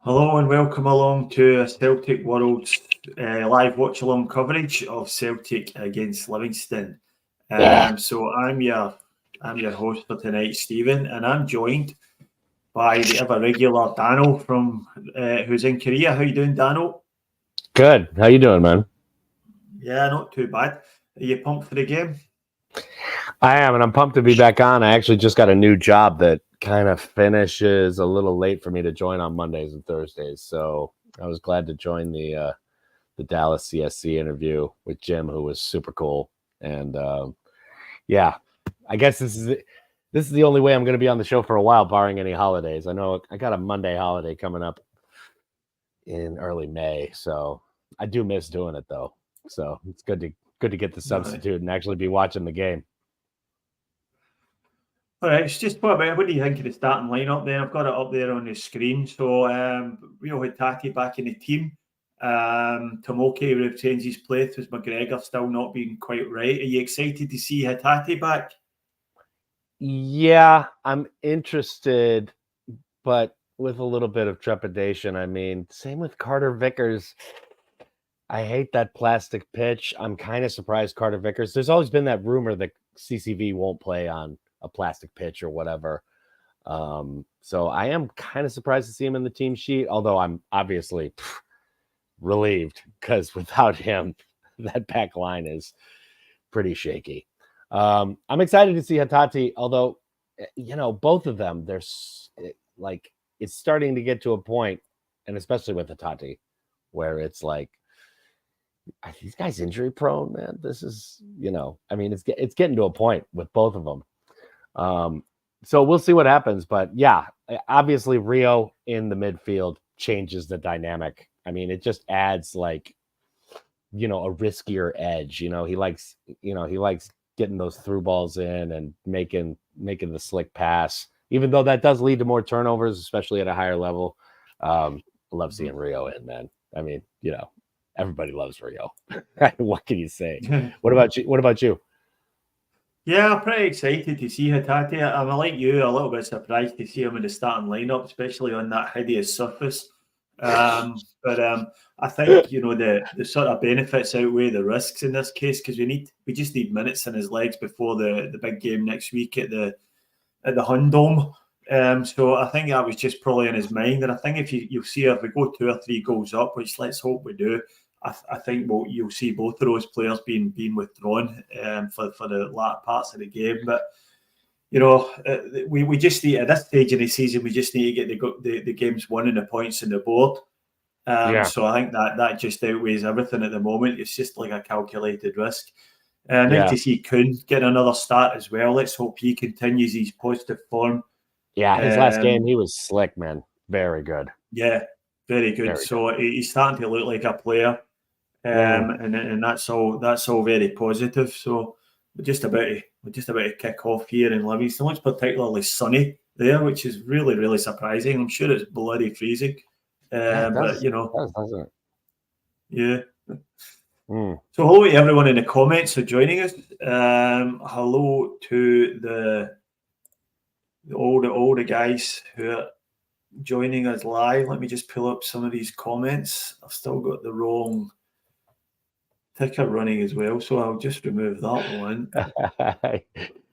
Hello and welcome along to Celtic World's live watch-along coverage of Celtic against Livingston. So I'm your host for tonight, Stephen, and I'm joined by the ever-regular Danno from who's in Korea. How you doing, Danno? Good. How you doing, man? Yeah, not too bad. Are you pumped for the game? I am, and I'm pumped to be back on. I actually just got a new job that kind of finishes a little late for me to join on Mondays and Thursdays. So I was glad to join the Dallas CSC interview with Jim, who was super cool. And yeah, I guess this is the only way I'm going to be on the show for a while, barring any holidays. I know I got a Monday holiday coming up in early May, so I do miss doing it though. So it's good to get the substitute and actually be watching the game. All right, it's just what do you think of the starting lineup then? I've got it up there on the screen. So we all had Tati back in the team. Tomoki retains his place with McGregor still not being quite right. Are you excited to see Hatate back? Yeah, I'm interested, but with a little bit of trepidation. I mean, same with Carter Vickers. I hate that plastic pitch. I'm kind of surprised Carter Vickers. There's always been that rumor that CCV won't play on a plastic pitch or whatever. So I am kind of surprised to see him in the team sheet, although I'm obviously relieved because without him, that back line is pretty shaky. I'm excited to see Hatate, although, both of them, it's starting to get to a point, and especially with Hatate, where it's like, are these guys injury prone, man? This is, I mean, it's getting to a point with both of them. So we'll see what happens. But yeah, obviously Rio in the midfield changes the dynamic. I mean, it just adds like, a riskier edge. He likes getting those through balls in and making the slick pass, even though that does lead to more turnovers, especially at a higher level. Love seeing Rio in, man. I mean, everybody loves Rio. What can you say? What about you? Yeah, I'm pretty excited to see Hatate. I'm like you, a little bit surprised to see him in the starting lineup, especially on that hideous surface. But I think the sort of benefits outweigh the risks in this case, because we just need minutes in his legs before the big game next week at the Hun Dome. So I think that was just probably in his mind, and I think if you'll see if we go 2 or 3 goals up, which let's hope we do, I think you'll see both of those players being withdrawn for the latter parts of the game. But we just need, at this stage in the season, we just need to get the games won and the points on the board. So I think that just outweighs everything at the moment. It's just like a calculated risk. Nice to see Kuhn get another start as well. Let's hope he continues his positive form. Yeah, his last game, he was slick, man. Very good. Yeah, very good. He's starting to look like a player. And that's all very positive. So we're just about to kick off here in Livingston. It's particularly sunny there, which is really, really surprising. I'm sure it's bloody freezing. But doesn't it? Yeah. So hello to everyone in the comments for joining us. Hello to all the guys who are joining us live. Let me just pull up some of these comments. I've still got the wrong ticker running as well, so I'll just remove that one.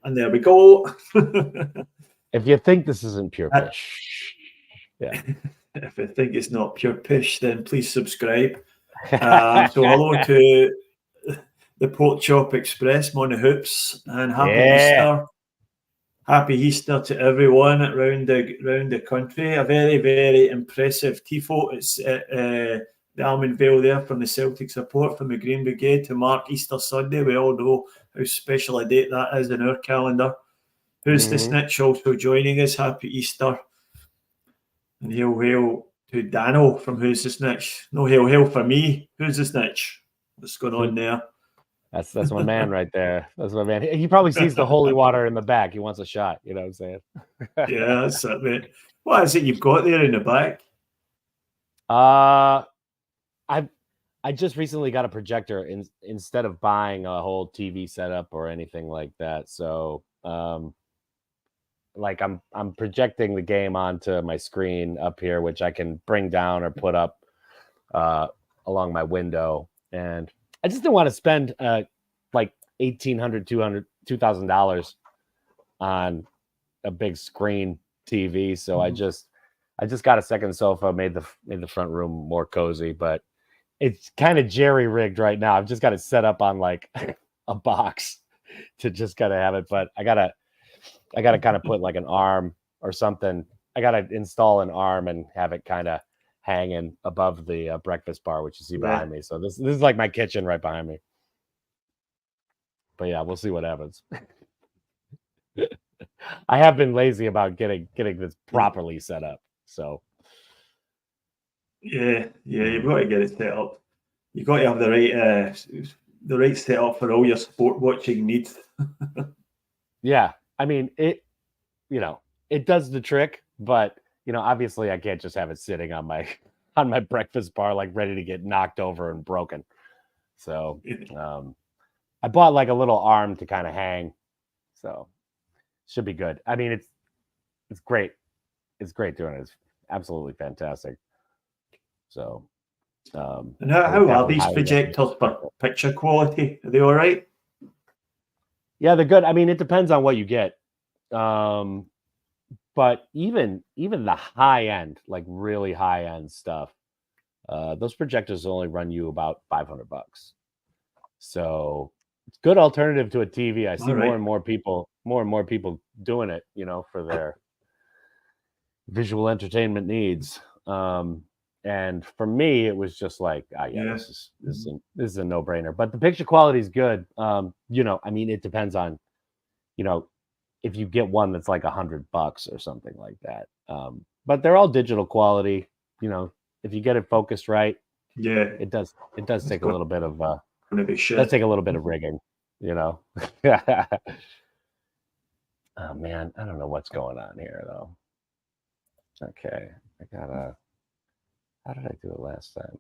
And there we go. If you think this isn't pure pish, yeah. If you think it's not pure pish, then please subscribe. So hello to the Pork Chop Express, Mon The Hoops, and happy Easter. Happy Easter to everyone around the country. A very, very impressive tifo. It's the Almond Vale there from the Celtic support from the Green Brigade to mark Easter Sunday. We all know how special a date that is in our calendar. Who's the snitch also joining us? Happy Easter. And hail to Danno from Who's the Snitch. No hail for me. Who's the snitch? What's going on there? That's my man right there. That's my man. He probably sees the holy water in the back. He wants a shot. You know what I'm saying? Yeah, that's it, mate. What is it you've got there in the back? I just recently got a projector instead of buying a whole TV setup or anything like that. So like I'm projecting the game onto my screen up here, which I can bring down or put up along my window. And I just didn't want to spend like $1,800, $2,000 on a big screen TV. So I just got a second sofa, made the front room more cozy, but it's kind of jerry rigged right now. I've just got it set up on like a box to just kind of have it, but I gotta kind of put like an arm or something. I gotta install an arm and have it kind of hanging above the breakfast bar, which you see behind me. So this is like my kitchen right behind me. But yeah, we'll see what happens. I have been lazy about getting this properly set up. So yeah, you've got to get it set up. You've got to have the right setup for all your sport watching needs. Yeah, I mean it does the trick, but obviously I can't just have it sitting on my breakfast bar like ready to get knocked over and broken. So I bought like a little arm to kind of hang, so should be good. I mean it's great. It's great doing it. It's absolutely fantastic. So and how are these projectors for picture quality? Are they all right? Yeah, they're good. I mean, it depends on what you get. But even the high end, like really high end stuff, those projectors only run you about $500. So it's a good alternative to a TV. I see more and more people doing it, for their visual entertainment needs. And for me, it was just like, this is a no-brainer. But the picture quality is good. I mean, it depends on, if you get one that's like $100 or something like that. But they're all digital quality. If you get it focused right, it does take a little bit of does take a little bit of rigging, Oh man, I don't know what's going on here though. Okay, how did I do it last time?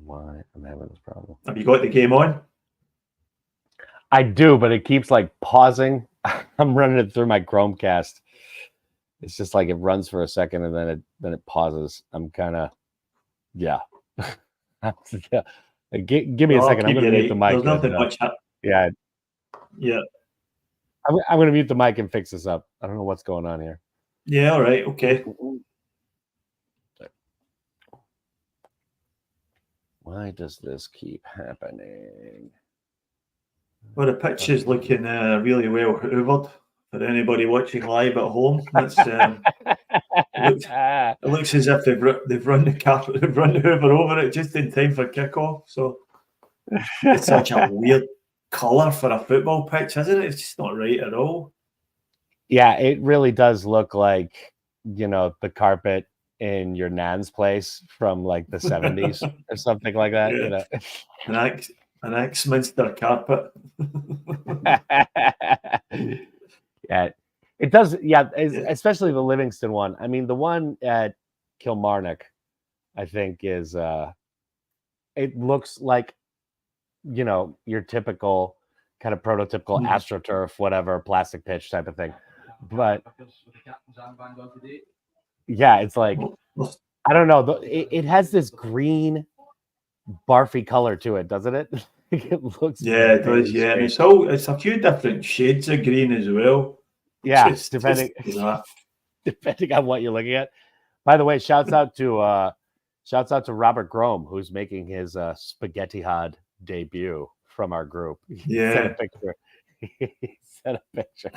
Why I'm having this problem. Have you got the game on? I do, but it keeps like pausing. I'm running it through my Chromecast. It's just like it runs for a second and then it pauses. I'm kind of Give me a second. I'm going to mute the mic. There's nothing much. Yeah. I'm going to mute the mic and fix this up. I don't know what's going on here. Yeah. All right. Okay. Why does this keep happening? Well, the pitch is looking really well hoovered for anybody watching live at home. That's it looks as if they've run the hoover over it just in time for kickoff. So it's such a weird colour for a football pitch, isn't it? It's just not right at all. Yeah, it really does look like the carpet in your nan's place from like the 70s or something like that. Yeah. An ex-Minster carpet. Yeah, it does. Yeah, especially the Livingston one. I mean, the one at Kilmarnock, I think is it looks like your typical kind of prototypical AstroTurf, whatever, plastic pitch type of thing. But yeah, it's like, I don't know. It has this green, barfy color to it, doesn't it? It looks. Yeah, it does. Yeah, and it's a few different shades of green as well. Yeah, depending on what you're looking at. By the way, shouts out to Robert Grome, who's making his Spaghetti Hod debut from our group. Yeah, he sent a picture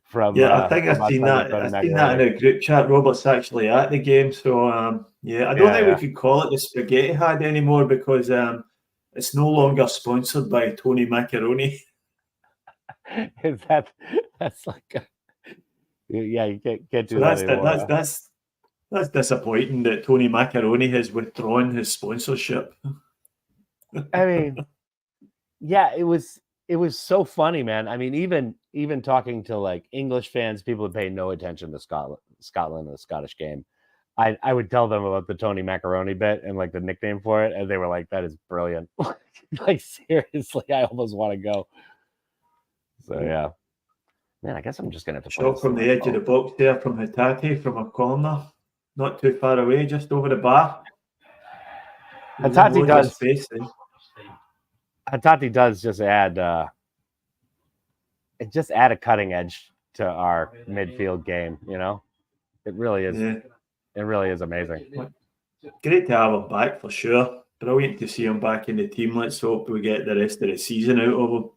from. I think I've seen that. I've seen that in a group chat. Robert's actually at the game, so I don't think we could call it the Spaghetti Hod anymore because it's no longer sponsored by Tony Macaroni. Is that's like you can't do that anymore. That's disappointing that Tony Macaroni has withdrawn his sponsorship. I mean, yeah, it was so funny, man. I mean, even talking to like English fans, people who pay no attention to Scotland and the Scottish game, I would tell them about the Tony Macaroni bit and like the nickname for it, and they were like, "That is brilliant!" Like seriously, I almost want to go. So yeah, man, I guess I'm just gonna have to shot from the edge of the box there from Hatate from a corner, not too far away, just over the bar. Hatate does just add a cutting edge to our midfield game. It really is. Yeah. It really is amazing. Great to have him back for sure. Brilliant to see him back in the team. Let's hope we get the rest of the season out of him.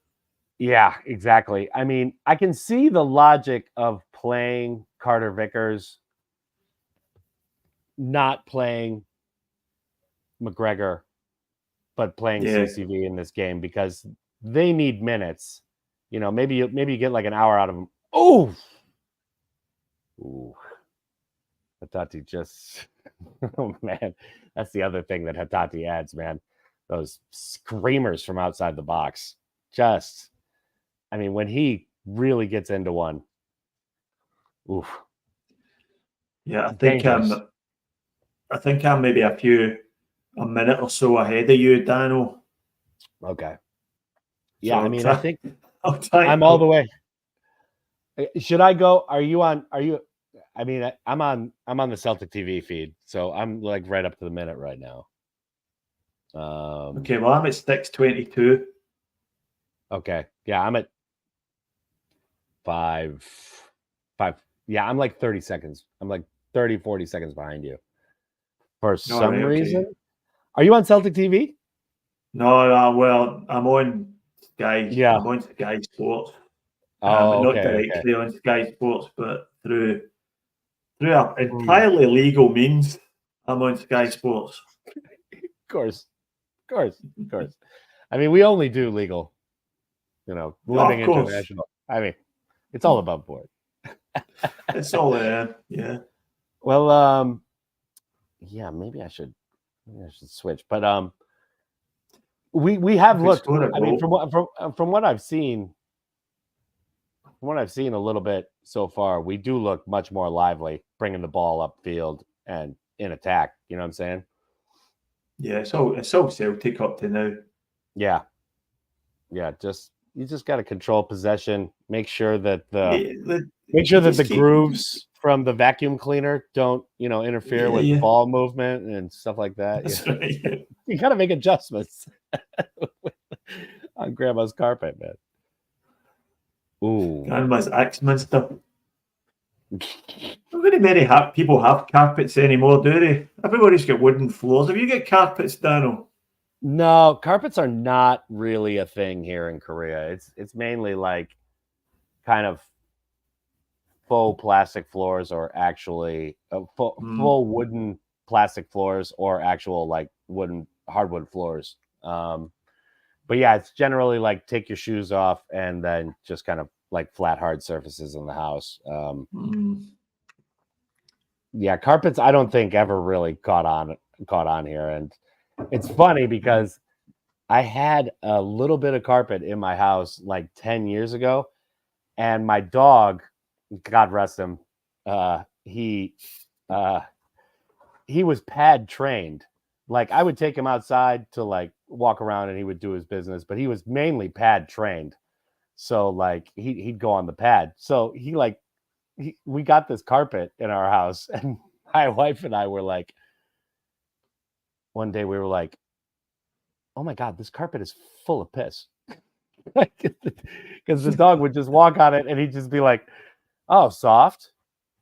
Yeah, exactly. I mean, I can see the logic of playing Carter Vickers, not playing McGregor, but playing CCV in this game because they need minutes. Maybe you get like an hour out of them. Ooh. Hatate just, oh man, that's the other thing that Hatate adds, man. Those screamers from outside the box. Just, I mean, when he really gets into one, oof. Yeah, I think I'm maybe a minute or so ahead of you, Danno. Okay. Yeah, so I mean, I think I'm all the way. Should I go? Are you? I mean, I'm on the Celtic TV feed, so I'm like right up to the minute right now. Okay, well, I'm at 6:22. Okay, yeah, I'm at 5. Yeah, I'm like 30 seconds. I'm like 30, 40 seconds behind you. For some reason. Okay. Are you on Celtic TV? No, well, I'm on Sky. Yeah. I'm on Sky Sports. Oh, not directly on Sky Sports, but through through entirely legal means. I'm on Sky Sports. Of course. I mean, we only do legal, living international. I mean, it's all above board. It's all there, yeah. Well, yeah, maybe I should switch, but we have looked. I mean, from what I've seen, a little bit so far, we do look much more lively, bringing the ball upfield and in attack. You know what I'm saying? Yeah, it's all Celtic up to now. Yeah. You just got to control possession. Make sure that the grooves from the vacuum cleaner don't interfere with ball movement and stuff like that. That's right. You got to make adjustments on grandma's carpet, man. Ooh, Grandma's Axminster. Not very many people have carpets anymore, do they? Everybody's got wooden floors. Have you got carpets, Danno? No, carpets are not really a thing here in Korea. It's mainly like kind of faux plastic floors, or actually full wooden plastic floors, or actual like wooden hardwood floors. But yeah, it's generally like take your shoes off and then just kind of like flat hard surfaces in the house. Yeah, carpets I don't think ever really caught on here, and it's funny because I had a little bit of carpet in my house like 10 years ago, and my dog, God rest him, he was pad trained. Like I would take him outside to like walk around and he would do his business, but he was mainly pad trained. So like he'd go on the pad. So we got this carpet in our house, and my wife and I were like, one day we were like, oh my God, this carpet is full of piss. Because the dog would just walk on it and he'd just be like, oh, soft,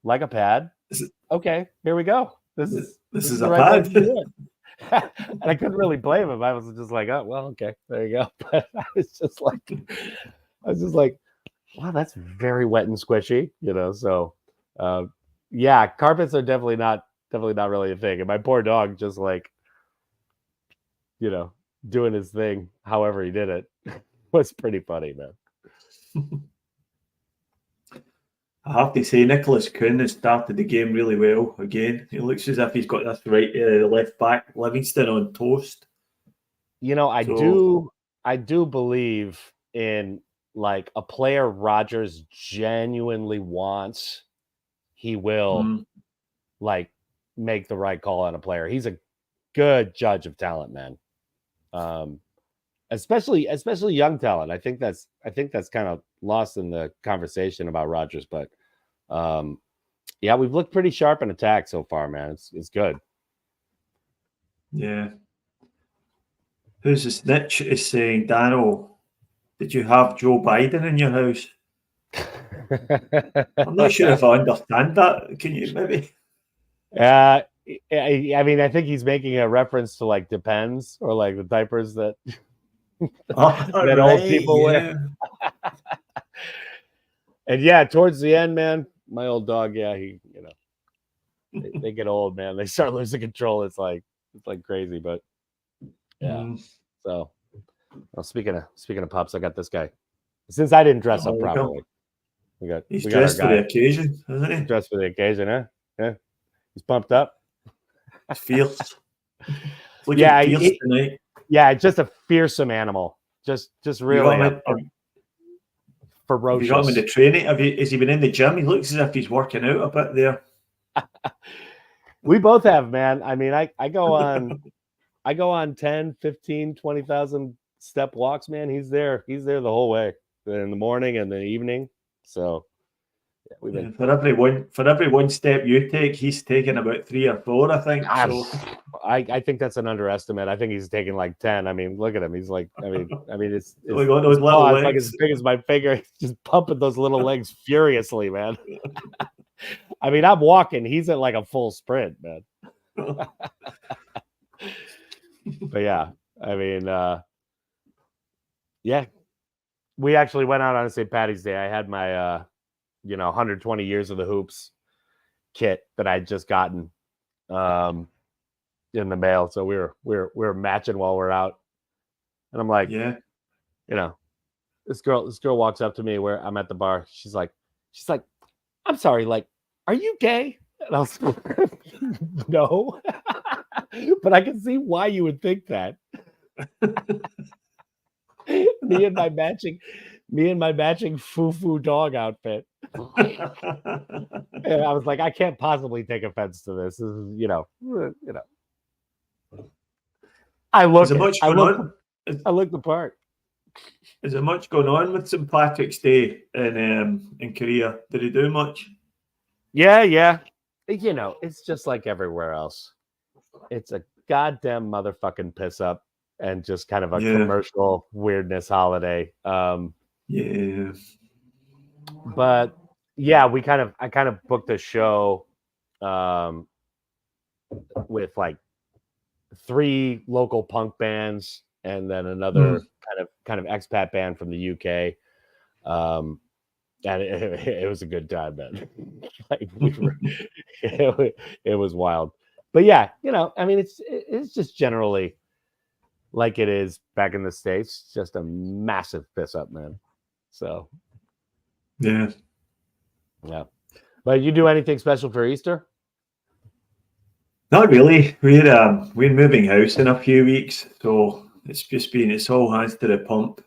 like a pad. Okay, here we go. This is a the right way pad. to do it. And I couldn't really blame him. I was just like, oh, well, okay, there you go. But I was just like, wow, that's very wet and squishy, So, yeah, carpets are definitely not really a thing. And my poor dog just like, doing his thing, however he did it, was pretty funny, man. I have to say, Nicholas Kuhn has started the game really well again. He looks as if he's got this left back Livingston on toast. I do believe in like a player Rodgers genuinely wants, he will like make the right call on a player. He's a good judge of talent, man. Especially young talent. I think that's kind of lost in the conversation about Rodgers, but yeah, we've looked pretty sharp in attack so far, man. It's good. Yeah. Who's the snitch is saying, Danno, did you have Joe Biden in your house? I'm not sure if I understand that. Can you maybe? I mean, I think he's making a reference to like Depends, or like the diapers that that old people wear. And yeah, towards the end, man, my old dog, yeah, he, they get old, man. They start losing control. It's like crazy, but yeah. So, well, speaking of pups, I got this guy. Since I didn't dress up properly, he's dressed for the occasion, isn't he? Dressed for the occasion, huh? Yeah, he's pumped up. He's fierce. Yeah, fierce tonight. Yeah, just a fearsome animal. Just really ferocious. You got him in the training? Has he been in the gym? He looks as if he's working out a bit there. We both have, man. I mean, I go on 10, 15, 20,000 step walks, man. He's there the whole way, in the morning and the evening. So yeah, we've been for every one step you take, he's taking about 3 or 4, I think. So I think that's an underestimate. I think he's taking like 10. I mean, look at him. He's like, I mean, it's got those little legs, like as big as my finger. He's just pumping those little legs furiously, man. I mean, I'm walking. He's at like a full sprint, man. But yeah, I mean, yeah, we actually went out on St. Patty's Day. I had my 120 years of the hoops, kit that I'd just gotten in the mail. So we were matching while we're out, and I'm like, Yeah. you know, this girl walks up to me where I'm at the bar. She's like, I'm sorry, like, are you gay? And I was like, no, but I can see why you would think that. me and my matching foo-foo dog outfit. And I was like, I can't possibly take offense to this. This is, I look the part. Is there much going on with St. Patrick's Day in Korea? Did he do much? Yeah. It's just like everywhere else. It's a goddamn motherfucking piss up and just kind of a commercial weirdness holiday. Yeah. But yeah, I kind of booked a show with like 3 local punk bands and then another kind of expat band from the UK. And it was a good time, man. Like it was wild. But yeah, I mean, it's just generally like it is back in the States, just a massive piss up, man. So yeah. But you do anything special for Easter? Not really. We're moving house in a few weeks, so it's all hands to the pump.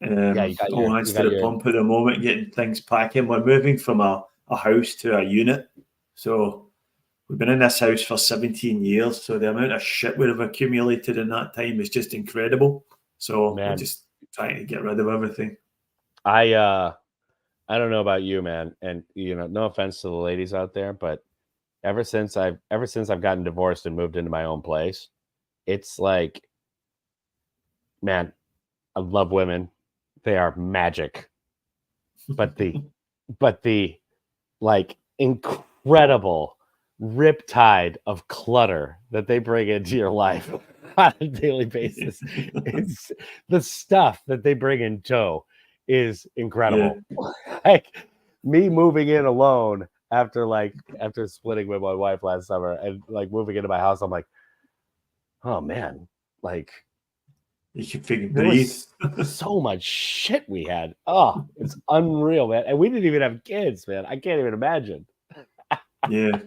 All hands to the pump at the moment, getting things packing. We're moving from a house to a unit, so we've been in this house for 17 years. So the amount of shit we've accumulated in that time is just incredible. So we're just trying to get rid of everything. I don't know about you, man, and no offense to the ladies out there, but ever since I've gotten divorced and moved into my own place, it's like, man, I love women. They are magic. But the like incredible riptide of clutter that they bring into your life on a daily basis. It's the stuff that they bring in tow is incredible. Yeah. Like me moving in alone after splitting with my wife last summer and like moving into my house, I'm like, oh man, like you can freaking breathe. So much shit we had. Oh, it's unreal, man. And we didn't even have kids, man. I can't even imagine. Yeah.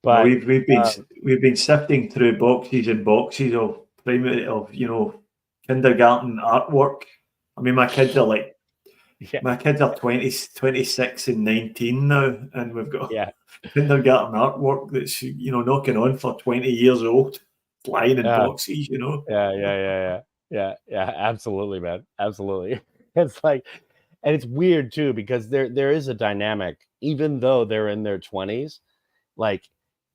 But we've been sifting through boxes and boxes of kindergarten artwork. I mean, my kids are like my kids are 26 and 19 now, and we've got kindergarten artwork that's knocking on for 20 years old, lying in boxes. Yeah, absolutely, man, absolutely. It's like, and it's weird too because there is a dynamic, even though they're in their 20s. Like,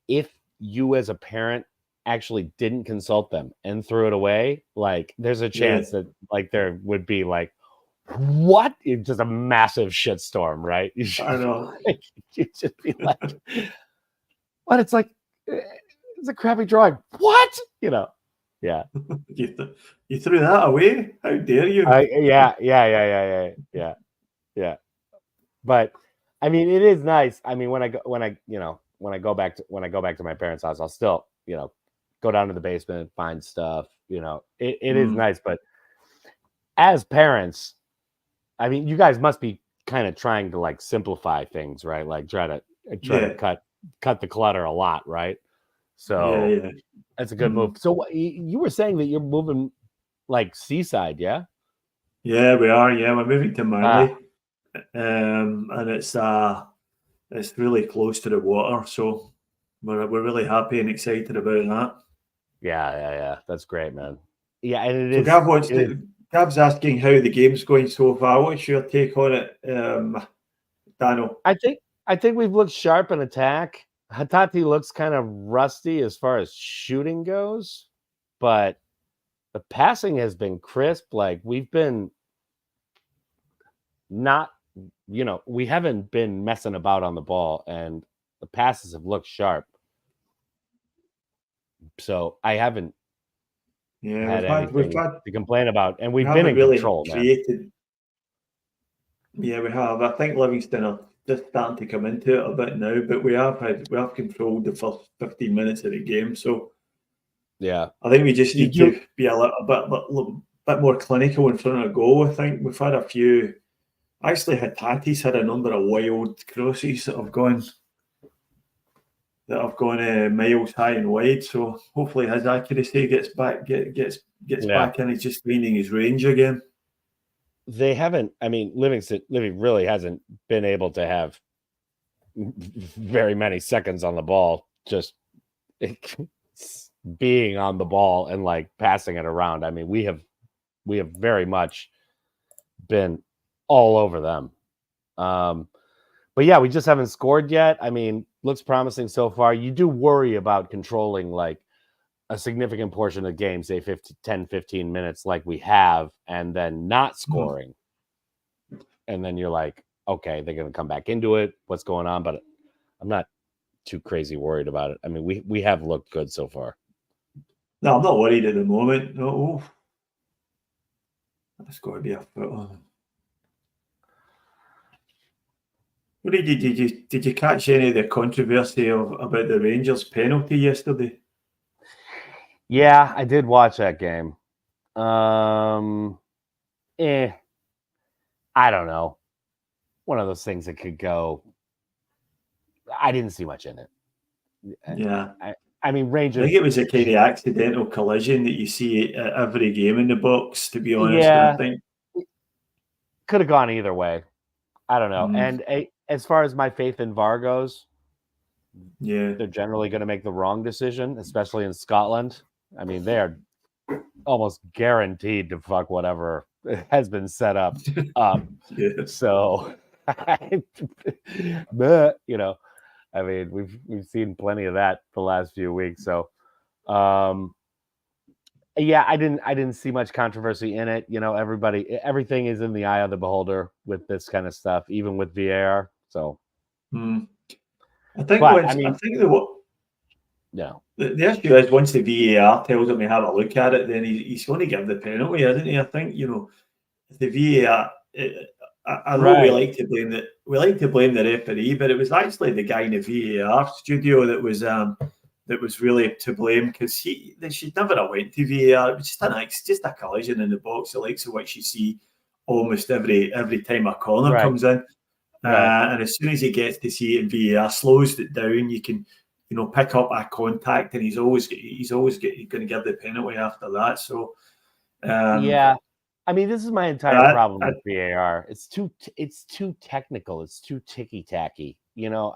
if you as a parent actually didn't consult them and threw it away, like there's a chance that like there would be like, what? It's just a massive shitstorm, right? I know. Like, you'd just be like, what? It's like, it's a crappy drawing. What? Yeah. You threw that away? How dare you? Yeah. But I mean, it is nice. I mean, when I go back to my parents' house, I'll still, go down to the basement, find stuff. It is nice. But as parents, I mean, you guys must be kind of trying to like simplify things, right? Like try to cut the clutter a lot, right? So that's a good move. So you were saying that you're moving like seaside, yeah? Yeah, we are. Yeah, we're moving to Manly, and it's really close to the water, so we're really happy and excited about that. Yeah. That's great, man. Yeah, and it is. Gav's asking how the game's going so far. What's your take on it, Danno? I think we've looked sharp in attack. Hatati looks kind of rusty as far as shooting goes, but the passing has been crisp. Like we've been not, we haven't been messing about on the ball, and the passes have looked sharp. So I haven't had anything to complain about, and we've been in control, man. Yeah, we have. I think Livingston are just starting to come into it a bit now, but we have controlled the first 15 minutes of the game, so yeah, I think we just need to be a little bit more clinical in front of goal. I think we've had a few. Actually, Tatis had a number of wild crosses that have gone miles high and wide. So hopefully his accuracy gets back back in. He's just finding his range again. They haven't. I mean, Livingston really hasn't been able to have very many seconds on the ball. Just being on the ball and like passing it around. I mean, we have very much been all over them. But yeah, we just haven't scored yet. I mean, looks promising so far. You do worry about controlling like a significant portion of games, say 10, 15 minutes like we have, and then not scoring. And then you're like, okay, they're going to come back into it. What's going on? But I'm not too crazy worried about it. I mean, we have looked good so far. No, I'm not worried at the moment. No, that's got to be a foot on. What did you catch any of the controversy about the Rangers penalty yesterday? Yeah, I did watch that game. I don't know. One of those things that could go. I didn't see much in it. Yeah. I mean, Rangers. I think it was a kind of accidental collision that you see at every game in the box, to be honest. Yeah. I think could have gone either way. I don't know. And as far as my faith in VAR goes, yeah, they're generally going to make the wrong decision, especially in Scotland. I mean, they're almost guaranteed to fuck whatever has been set up. Yeah. So, but, you know, I mean, we've seen plenty of that the last few weeks. So, yeah, I didn't see much controversy in it. You know, everything is in the eye of the beholder with this kind of stuff, even with VAR. So, I think the issue is once the VAR tells him to have a look at it, then he's going to give the penalty, isn't he? I think, you know, the VAR. I know we like to blame the referee, but it was actually the guy in the VAR studio that was really to blame, because she never went to VAR. It was just a collision in the box, the likes of what you see almost every time a corner comes in. And as soon as he gets to see it in VAR, slows it down, you can, you know, pick up a contact, and he's always going to give the penalty after that. So yeah, I mean, this is my entire problem with VAR. It's too technical. It's too ticky tacky. You know,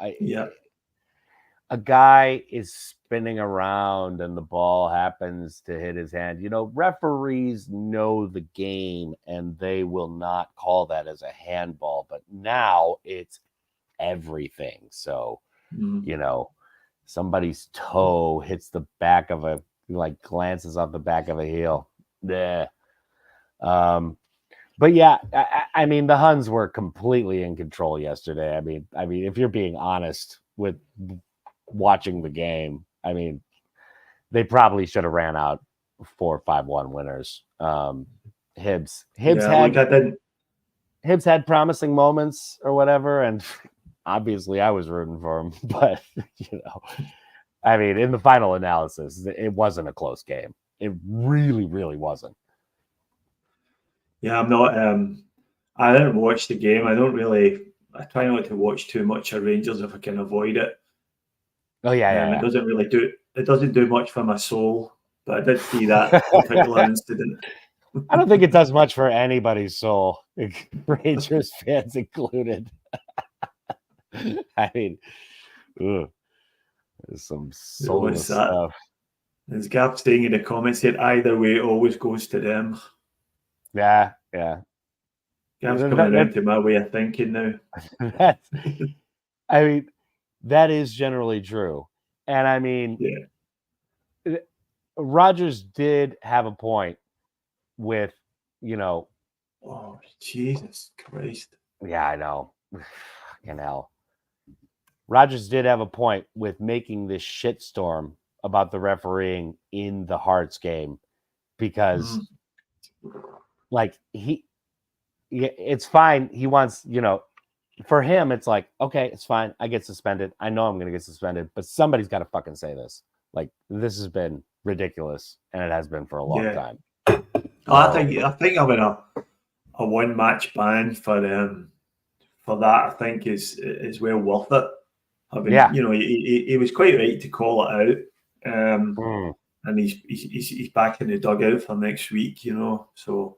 a guy is spinning around and the ball happens to hit his hand. You know, referees know the game and they will not call that as a handball. But now it's everything. So, you know, somebody's toe hits the back of glances off the back of a heel. Yeah. But yeah, I mean, the Huns were completely in control yesterday. I mean, if you're being honest with watching the game, I mean, they probably should have ran out 4-5-1 winners. Hibbs had promising moments or whatever, and obviously I was rooting for him. But you know, I mean, in the final analysis, it wasn't a close game. It really, really wasn't. Yeah, I'm not. I didn't watch the game. I try not to watch too much of Rangers if I can avoid it. Oh yeah. It doesn't do much for my soul. But I did see that particular incident. I don't think it does much for anybody's soul, Rangers fans included. I mean, there's some soulless stuff. As Gav saying in the comments here, either way, it always goes to them. Yeah. Gav's coming around to my way of thinking now. I mean, that is generally true. And I mean, Rodgers did have a point with, you know. Oh, Jesus Christ. Yeah, I know. Fucking hell. Rodgers did have a point with making this shitstorm about the refereeing in the Hearts game, because like it's fine. He wants, you know, for him, it's like, okay, it's fine. I get suspended. I know I'm going to get suspended, but somebody's got to fucking say this. Like, this has been ridiculous, and it has been for a long time. So, I think having a 1 match ban for that, I think is well worth it. He was quite right to call it out, and he's back in the dugout for next week. So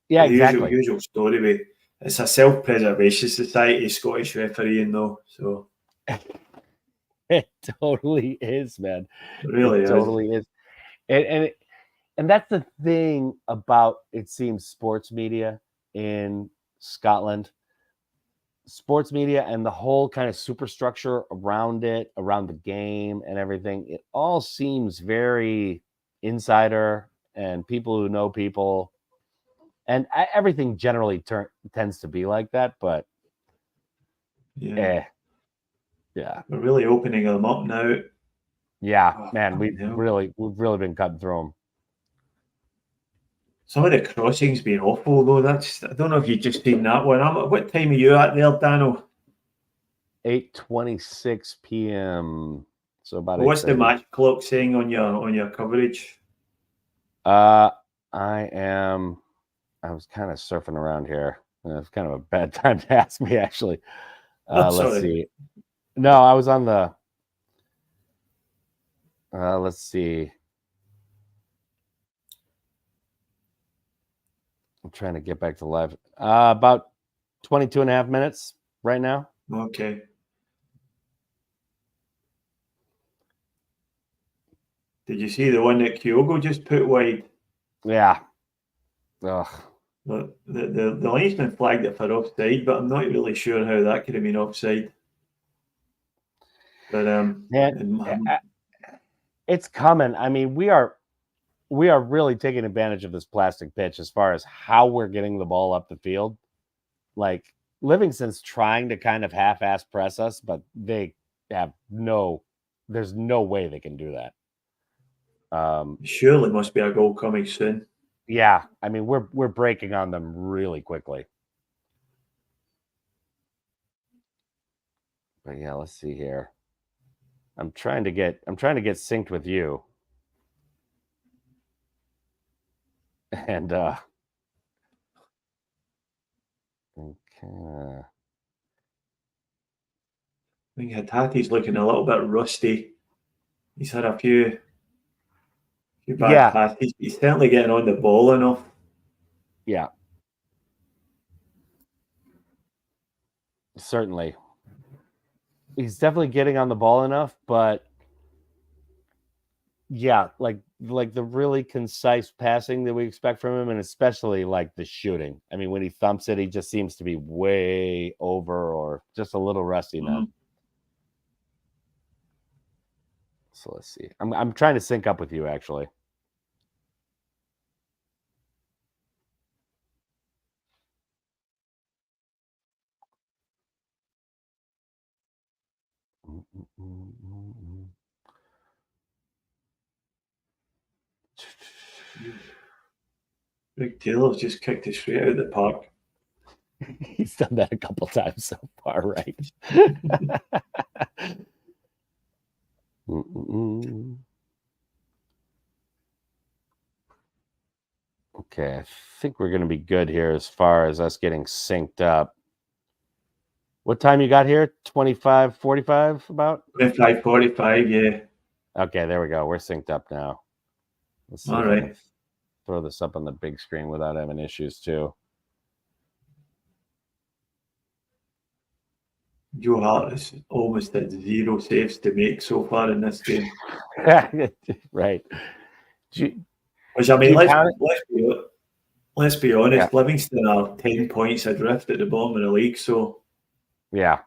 exactly. Usual story. It's a self-preservation society, Scottish refereeing, though. So it totally is, man. It really totally is. And that's the thing about, it seems, sports media in Scotland. Sports media and the whole kind of superstructure around it, around the game and everything, it all seems very insider and people who know people. And everything generally tends to be like that, but yeah. We're really opening them up now. Yeah, man, we've really been cutting through them. Some of the crossings been awful though. I don't know if you've just seen that one. What time are you at there, Danno? 8:26 p.m. So about. What's the match clock saying on your coverage? I was kind of surfing around here. It's kind of a bad time to ask me, actually. Let's see. No, I was on the. Let's see. I'm trying to get back to live. About 22 and a half minutes right now. Okay. Did you see the one that Kyogo just put wide? Yeah. Ugh. The linesman flagged it for offside, but I'm not really sure how that could have been offside. But it's coming. I mean, we are really taking advantage of this plastic pitch as far as how we're getting the ball up the field. Like, Livingston's trying to kind of half-ass press us, but they have there's no way they can do that. Surely must be a goal coming soon. Yeah, I mean, we're breaking on them really quickly. But yeah, let's see here. I'm trying to get synced with you. And okay. I think Hatati's looking a little bit rusty. He's had a few bad passes. He's certainly getting on the ball enough. Yeah. Certainly. He's definitely getting on the ball enough, but yeah, like the really concise passing that we expect from him, and especially like the shooting. I mean, when he thumps it, he just seems to be way over or just a little rusty, man. So let's see. I'm trying to sync up with you, actually. Rick Taylor's just kicked it straight out of the park. He's done that a couple times so far, right? Okay, I think we're going to be good here as far as us getting synced up. What time you got here? 25:45 about? 25:45, yeah. Okay, there we go. We're synced up now. Let's see. All right. Throw this up on the big screen without having issues too. Joe Hart is almost at 0 saves to make so far in this game. Right. Which, I mean, let's be honest, Livingston are 10 points adrift at the bottom of the league, so yeah.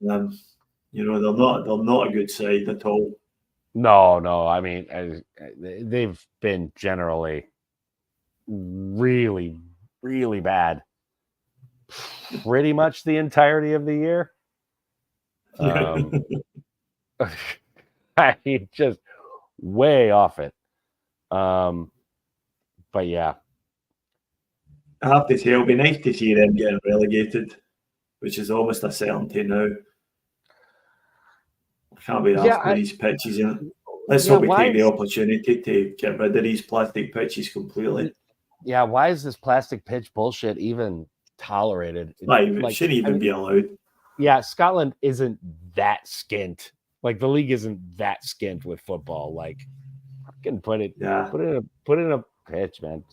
They're not a good side at all. No. I mean, they've been generally really, really bad pretty much the entirety of the year. I mean, just way off it. But yeah. I have to say, it'll be nice to see them getting relegated. which is almost a certainty now. I can't be Yeah, asked with these pitches. Let's hope we take the opportunity to get rid of these plastic pitches completely. Yeah, why is this plastic pitch bullshit even tolerated? It shouldn't even be allowed. Yeah, Scotland isn't that skint. Like the league isn't that skint with football. Like, can put it in a pitch, man.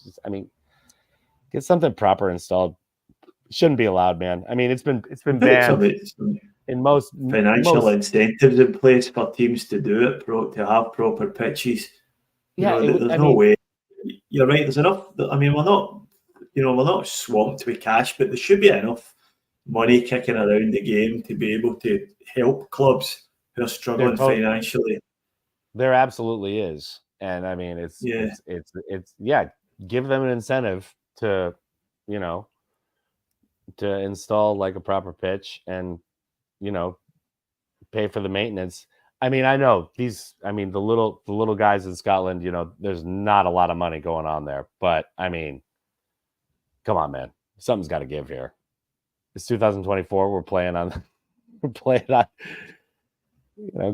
Get something proper installed. Shouldn't be allowed, man. I mean, it's been banned in most financial incentives in place for teams to do it, to have proper pitches. Yeah, there's no way. You're right. There's enough. I mean, we're not swamped with cash, but there should be enough money kicking around the game to be able to help clubs who are struggling financially. There absolutely is, and I mean, it's give them an incentive to, to install like a proper pitch and, pay for the maintenance. I mean, I know the little guys in Scotland, there's not a lot of money going on there, but I mean, come on, man, something's got to give here. It's 2024. We're playing on,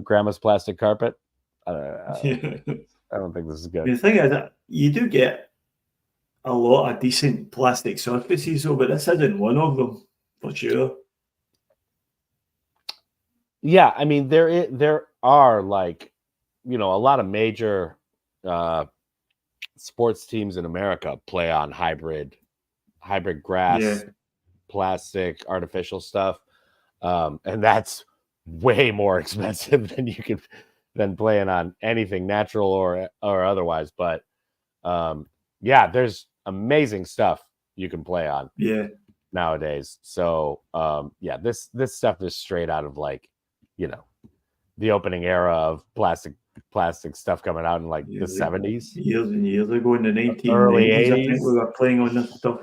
grandma's plastic carpet. I don't think this is good. The thing is that you do get a lot of decent plastic surfaces, though, but this isn't one of them for sure. Yeah, I mean, there are like, a lot of major sports teams in America play on hybrid grass, plastic, artificial stuff, and that's way more expensive than playing on anything natural or otherwise. But there's amazing stuff you can play on nowadays. So this stuff is straight out of like, the opening era of plastic stuff coming out in like the 70s. Years and years ago in the 1990s, early 80s. I think we were playing on this stuff.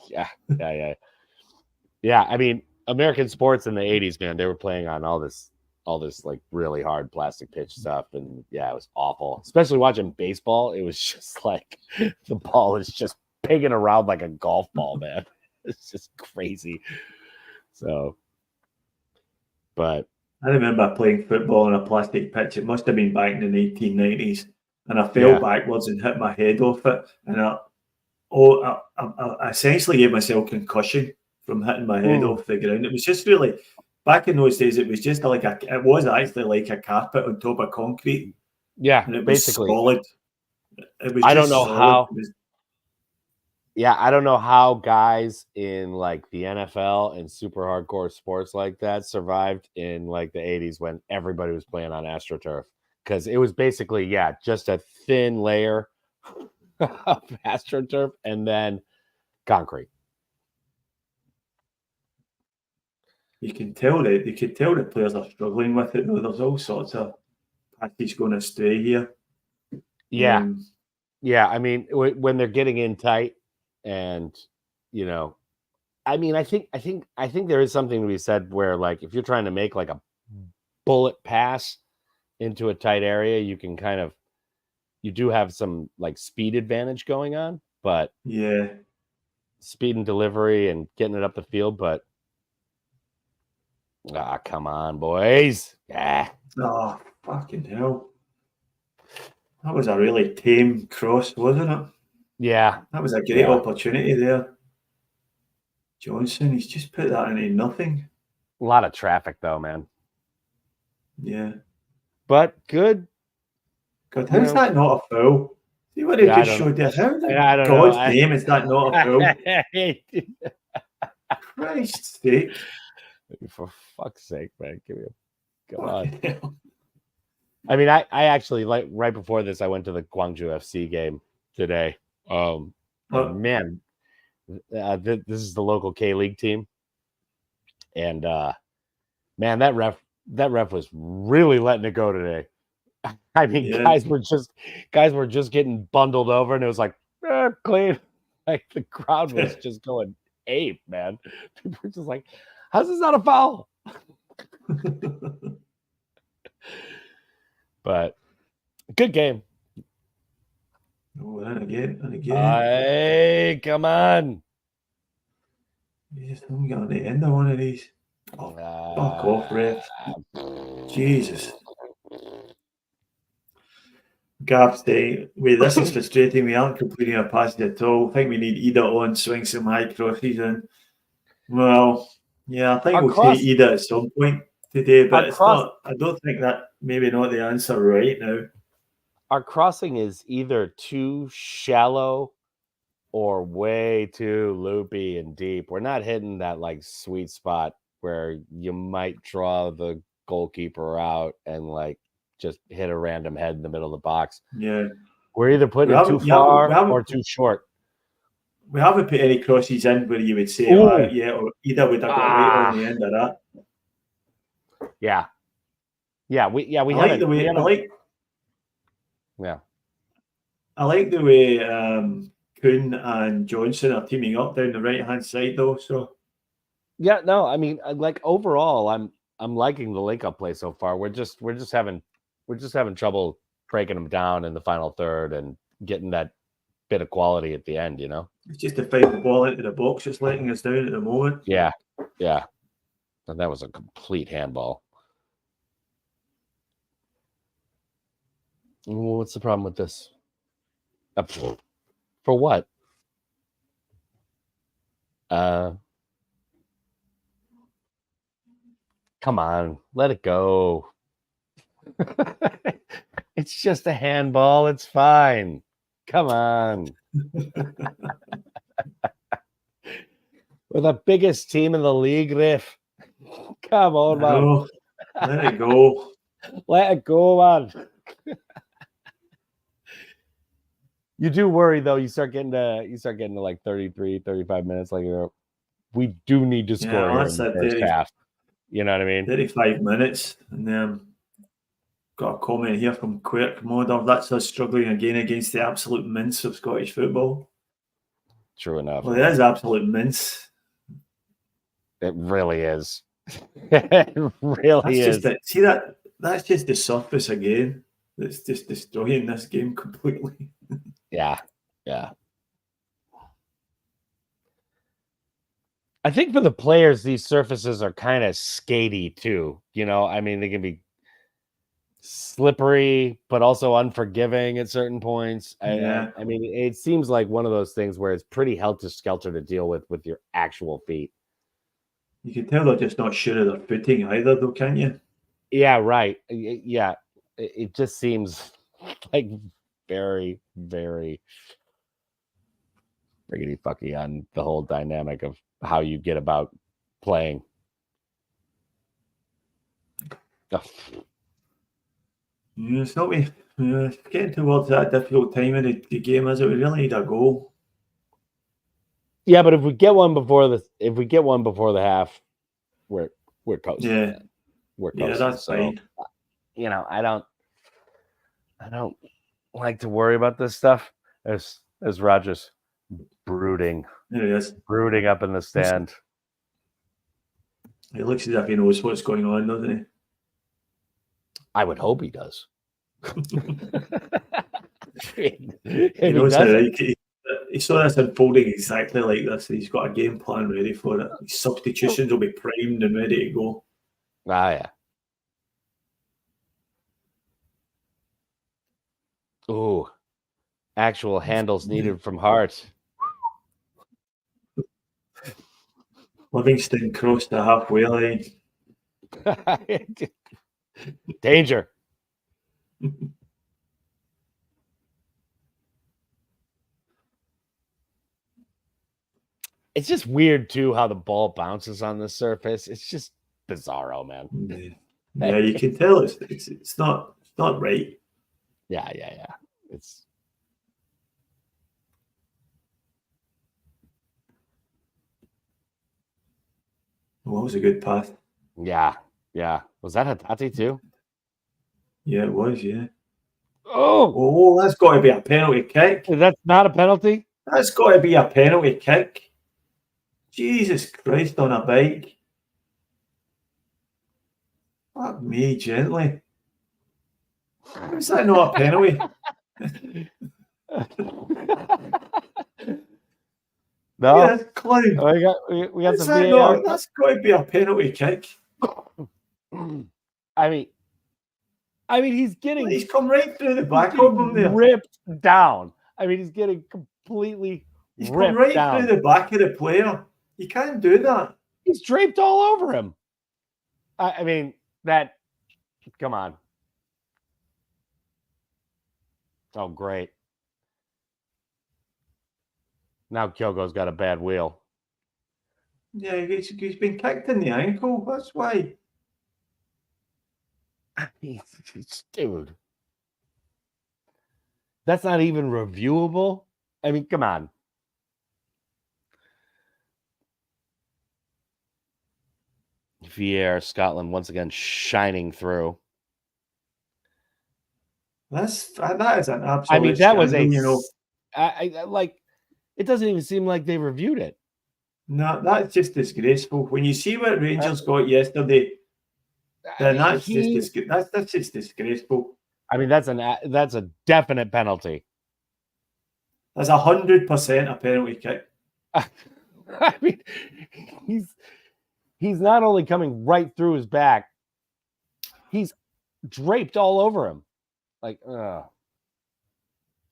Yeah, I mean, American sports in the 80s, man, they were playing on all this like really hard plastic pitch stuff, and it was awful. Especially watching baseball, it was just like the ball is just pinging around like a golf ball, man. It's just crazy. So, but I remember playing football on a plastic pitch. It must have been back in the 1990s, and I fell backwards and hit my head off it, and I essentially gave myself concussion from hitting my head off the ground. It was just really, back in those days, it was just it was actually like a carpet on top of concrete. Yeah, and it basically was solid. It was. I don't know solid. how. I don't know how guys in like the NFL and super hardcore sports like that survived in like the 80s when everybody was playing on AstroTurf, because it was basically just a thin layer of AstroTurf and then concrete. You can tell the players are struggling with it, though. There's all sorts of patches going astray here. Yeah, I mean, when they're getting in tight, and I mean, I think there is something to be said where, like, if you're trying to make like a bullet pass into a tight area, you can you do have some like speed advantage going on, but speed and delivery and getting it up the field, but come on, boys. Oh, fucking hell. That was a really tame cross, wasn't it? Yeah. That was a great opportunity there. Johnson, he's just put that into nothing. A lot of traffic, though, man. Yeah. But good. God, how's that not a foul? See what he just showed there? How in God's name is that not a foul? Christ's sake. For fuck's sake, man. Come on. I mean, I actually, like, right before this, I went to the Gwangju FC game today. Man, this is the local K-League team, and man, that ref was really letting it go today. I mean, guys were just getting bundled over, and it was like clean. Like, the crowd was just going ape, man. People were just like, "How's this not a foul?" But good game. Oh, and again. Hey, come on. I'm getting the end of one of these. Oh, fuck off, ref. Jesus. Gav saying, wait, this is frustrating. We aren't completing our passes at all. I think we need Ida on, swing some high crosses in. Well, yeah, I think we'll see Ida at some point today, but it's not. I don't think that maybe not the answer right now. Our crossing is either too shallow or way too loopy and deep. We're not hitting that like sweet spot where you might draw the goalkeeper out and like just hit a random head in the middle of the box. Yeah. We're either putting it too far or too short. We haven't put any crosses in where you would say, or Ida would have got right on the end of that. Yeah. Yeah, we I like the way Kuhn and Johnson are teaming up down the right hand side though. So yeah, no, I mean, like overall, I'm liking the link up play so far. We're just having trouble breaking them down in the final third and getting that bit of quality at the end. You know, it's just to fight the ball into the box. It's letting us down at the moment. Yeah, and that was a complete handball. What's the problem with this? For what? Come on, let it go. It's just a handball. It's fine. Come on. We're the biggest team in the league, Riff. Come on, man. Let it go. Let it go, man. You do worry though. You start getting to like 33, 35 minutes. Like, we do need to score here in the first half. You know what I mean? 35 minutes, and then got a comment here from Quirk Modder. That's us struggling again against the absolute mince of Scottish football. True enough. Well, it is absolute mince. It really is. It really is. See that? That's just the surface again. That's just destroying this game completely. Yeah. I think for the players, these surfaces are kind of skatey too. You know, I mean, they can be slippery, but also unforgiving at certain points. Yeah. I mean, it seems like one of those things where it's pretty helter-skelter to deal with your actual feet. You can tell they're just not sure of their footing either, though, can't you? Yeah, right. Yeah, it just seems like very, very riggedy fucky on the whole dynamic of how you get about playing. Yeah, it's not it's getting towards that difficult time in the game, is it? We really need a goal. Yeah, but if we get one before the half, we're coasting. Yeah, we're coasting. Yeah, that's fine. You know, I don't like to worry about this stuff. As Rogers brooding. There he is. Brooding up in the stand. It looks as if he knows what's going on, doesn't he? I would hope he does. He knows how he saw this unfolding exactly like this. He's got a game plan ready for it. His substitutions will be primed and ready to go. Ah, yeah. Ooh, actual handles needed from Hart. Livingston crossed the halfway line. Danger. It's just weird too how the ball bounces on the surface. It's just bizarro, man. Yeah, you can tell it's not right. Yeah. It's Well, that was a good pass. Yeah. Was that Hatate too? Yeah, it was, yeah. Oh, that's got to be a penalty kick. That's not a penalty? That's got to be a penalty kick. Jesus Christ on a bike. Fuck me, gently. Is that not a penalty? No, Yeah, clown. we got Is some that VAR. not? That's got to be a penalty kick. I mean, he's getting He's come right through the back of him there. ripped down. I mean, he's getting completely He's come ripped right down. through the back of the player. You can't do that. He's draped all over him. I mean, that. Come on. Oh, great. Now Kyogo's got a bad wheel. Yeah, he's been kicked in the ankle. That's why. Dude. That's not even reviewable. I mean, come on. VAR Scotland once again shining through. That is an absolute. I mean, that was a. You know, I like. It doesn't even seem like they reviewed it. no, that's just disgraceful. When you see what Rangers got yesterday, then that's just disgraceful. I mean, that's a definite penalty. That's 100% a penalty kick. I mean, he's not only coming right through his back, he's draped all over him. Like,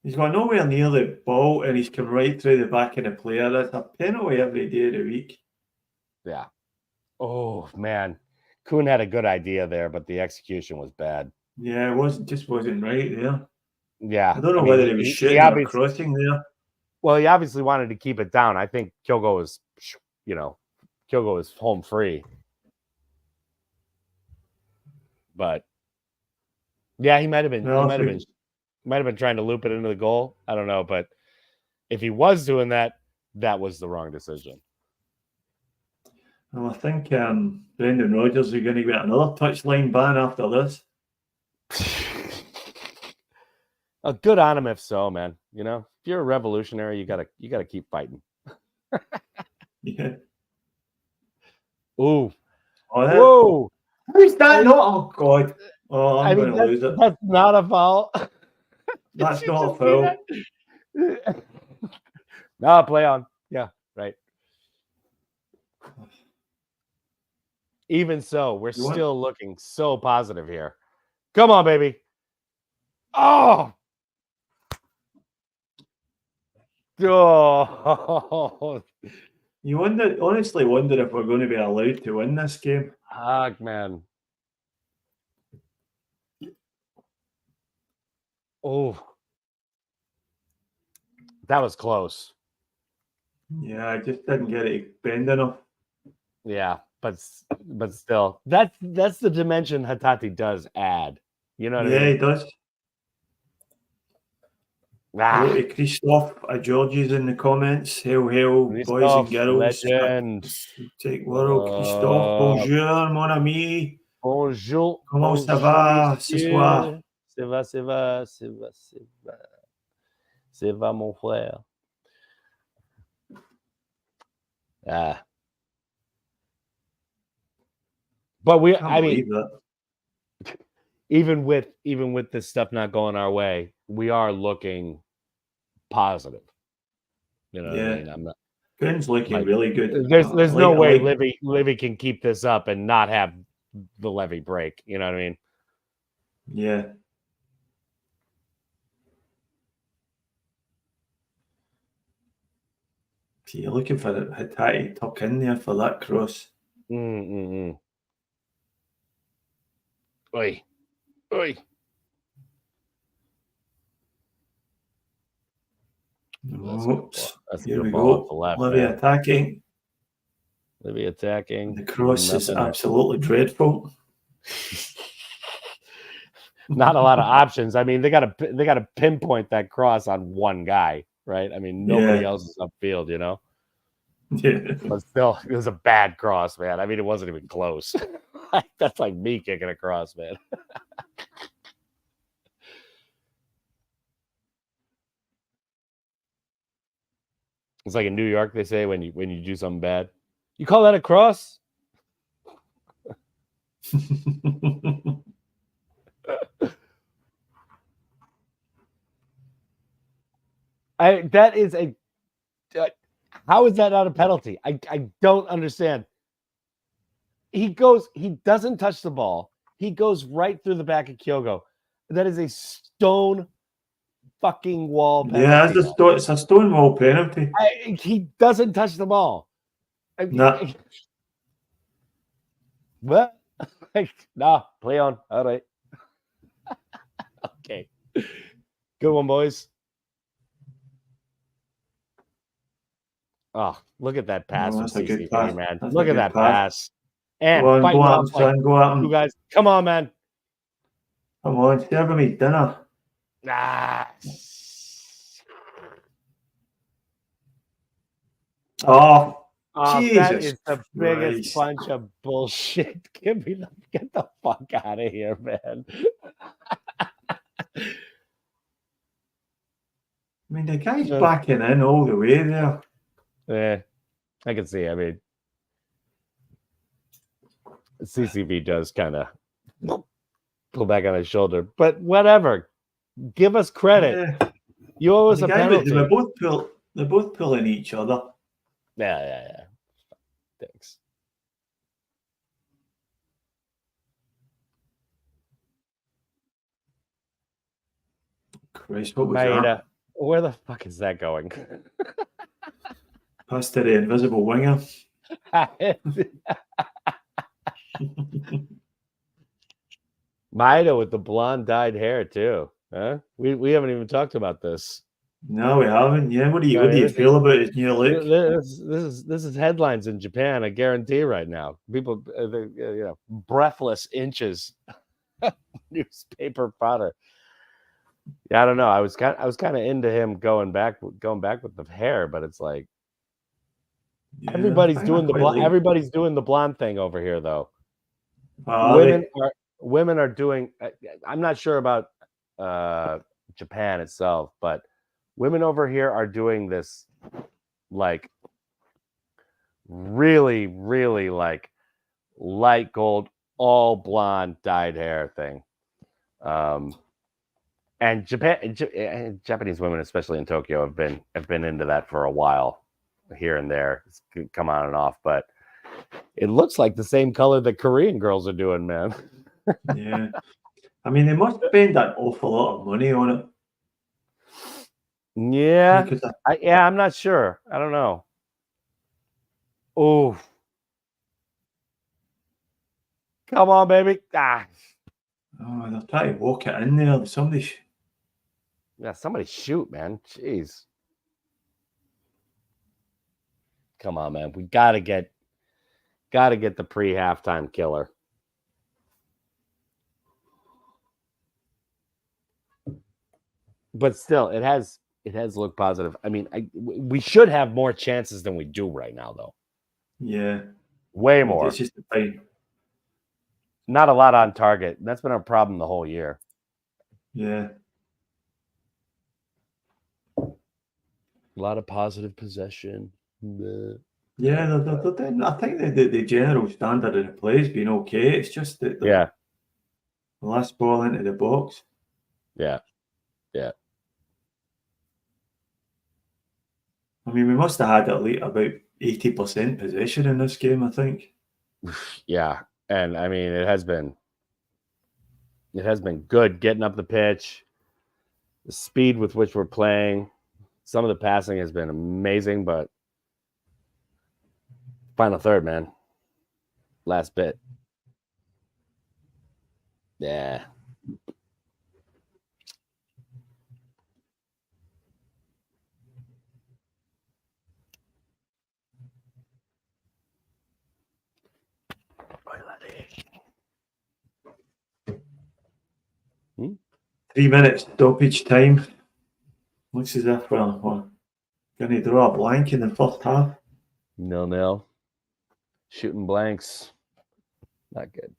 He's gone nowhere near the ball, and he's come right through the back of the player. That's a penalty every day of the week. Yeah. Oh man, Kuhn had a good idea there, but the execution was bad. Yeah, it wasn't right there. Yeah, I don't know whether he was shooting or crossing there. Well, he obviously wanted to keep it down. I think Kyogo was, Kyogo was home free. But yeah, he might have been. No, He might have been trying to loop it into the goal. I don't know, but if he was doing that, that was the wrong decision. Well, I think Brendan Rodgers is going to get another touchline ban after this. Good on him if so, man. You know, if you're a revolutionary, you gotta keep fighting. Yeah. Ooh. Oh, whoa! Who's that? Oh God! Oh, I'm going to lose it. That's not a foul. That's not a foul. No, play on. Yeah, right. Even so, we're still looking so positive here. Come on, baby. Oh! Oh! You honestly wonder if we're going to be allowed to win this game. Fuck, man. Oh. That was close. Yeah, I just didn't get it bend enough. Yeah, but still, that's the dimension Hatate does add. You know what I mean? Yeah, he does. Hello to Christophe Georges in the comments. Hail, boys and girls. Legend. Take world. Christophe, bonjour, mon ami. Bonjour. Comment ça va ce soir? Ça va, mon frère. But even with this stuff not going our way, we are looking positive. You know what I mean? I'm not. Kuhn's looking really good. There's no way Livy can keep this up and not have the Levy break. You know what I mean? Yeah. So you're looking for the Hatate tuck in there for that cross. Oi. That's a good ball. Left, Livy attacking. The cross is absolutely dreadful. Not a lot of options. I mean, they got to pinpoint that cross on one guy, right? I mean, nobody else is upfield, you know. Yeah. But still, it was a bad cross, man. I mean, it wasn't even close. That's like me kicking a cross, man. It's like in New York, they say when you do something bad, you call that a cross? That is a How is that not a penalty? I don't understand. He doesn't touch the ball. He goes right through the back of Kyogo. That is a stone fucking wall penalty. Yeah, it's a stone wall penalty. He doesn't touch the ball. Nah. What? Nah, play on. All right. Okay. Good one, boys. Oh, look at that pass from CCP, man. Look at that pass. And go fighting on, off son, go on. You guys, come on, man. Come on, serve me dinner. Oh, Jesus that is the Christ. biggest bunch of bullshit. Get the fuck out of here, man. I mean, the guy's backing in all the way there. Yeah, I can see. I mean, CCV does kind of pull back on his shoulder, but whatever. Give us credit. Yeah. You owe us a penalty. They're both pulling each other. Yeah. Thanks. Christ, what was that? Where the fuck is that going? Past to the invisible winger. Maida with the blonde dyed hair too. Huh? We haven't even talked about this. No, we haven't. Yeah, what do you feel about his new look? This is headlines in Japan. I guarantee right now, people, breathless inches. Newspaper fodder. Yeah, I don't know. I was kind of into him going back with the hair, but it's like everybody's doing the blonde thing over here, though. Women are doing. I'm not sure about Japan itself, but women over here are doing this like really, really like light gold, all blonde dyed hair thing. And Japanese women, especially in Tokyo, have been into that for a while, here and there. It's come on and off, but it looks like the same color that Korean girls are doing, man. Yeah, I mean, they must spend an awful lot of money on it. Yeah, I'm not sure. I don't know. Oh, come on, baby! Oh, they're trying to walk it in there. Somebody shoot, man. Jeez. Come on, man. We gotta get the pre-halftime killer. But still, it has looked positive. I mean, we should have more chances than we do right now, though. Yeah, way more. It's just not a lot on target. That's been our problem the whole year. Yeah. A lot of positive possession. Yeah, I think the general standard of the play has been okay. It's just that the last ball into the box. Yeah. I mean, we must have had at least about 80% possession in this game, I think. Yeah, and I mean, it has been good getting up the pitch, the speed with which we're playing. Some of the passing has been amazing, but final third, man. Last bit. Yeah. Hmm? 3 minutes stoppage time. Looks as if we're going to draw a blank in the first half. 0-0. Shooting blanks. Not good.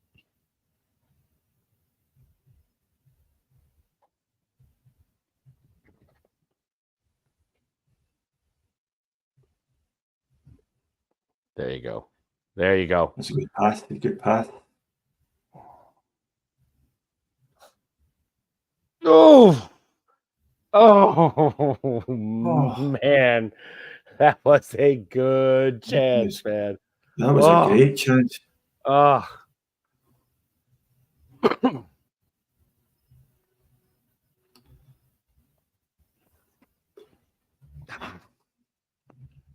There you go. There you go. That's a good pass. A good pass. Oh, man. That was a good That chance, was, man. that was a Oh, great chance. oh.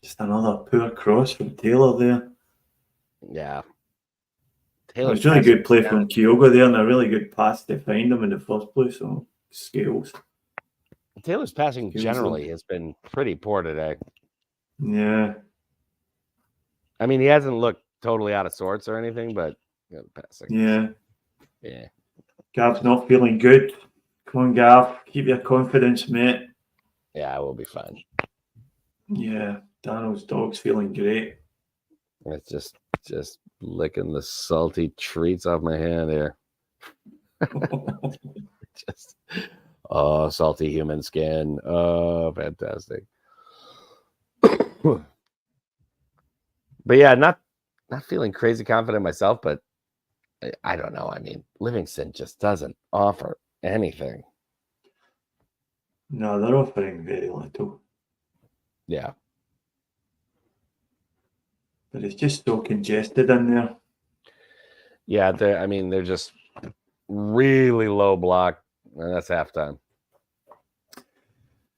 Just another poor cross from Taylor there. Yeah. It Taylor's was really passing good play down. from Kyogo there and a really good pass to find him in the first place. So, skills. Taylor's passing Skills generally there. has been pretty poor today. Yeah. I mean, he hasn't looked totally out of sorts or anything, but passing. Yeah. Yeah. Gav's not feeling good. Come on, Gav. Keep your confidence, mate. Yeah, I will be fine. Yeah. Danno's dog's feeling great. It's just licking the salty treats off my hand here. Just salty human skin. Oh, fantastic. But yeah, not feeling crazy confident myself, but I don't know. I mean, Livingston just doesn't offer anything. No, they're offering very little. Yeah. But it's just so congested in there. Yeah, they're just really low block, and that's halftime.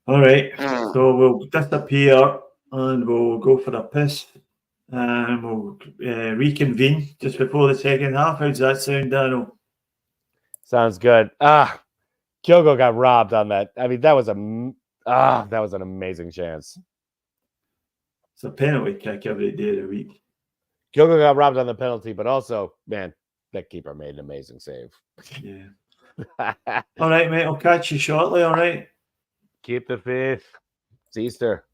All right. So we'll disappear and we'll go for a piss. And we'll reconvene just before the second half. How does that sound, Danno? Sounds good. Kyogo got robbed on that. I mean, that was an amazing chance. It's a penalty kick every day of the week. Kyogo got robbed on the penalty, but also, man, that keeper made an amazing save. Yeah. All right, mate. I'll catch you shortly. All right. Keep the faith. It's Easter.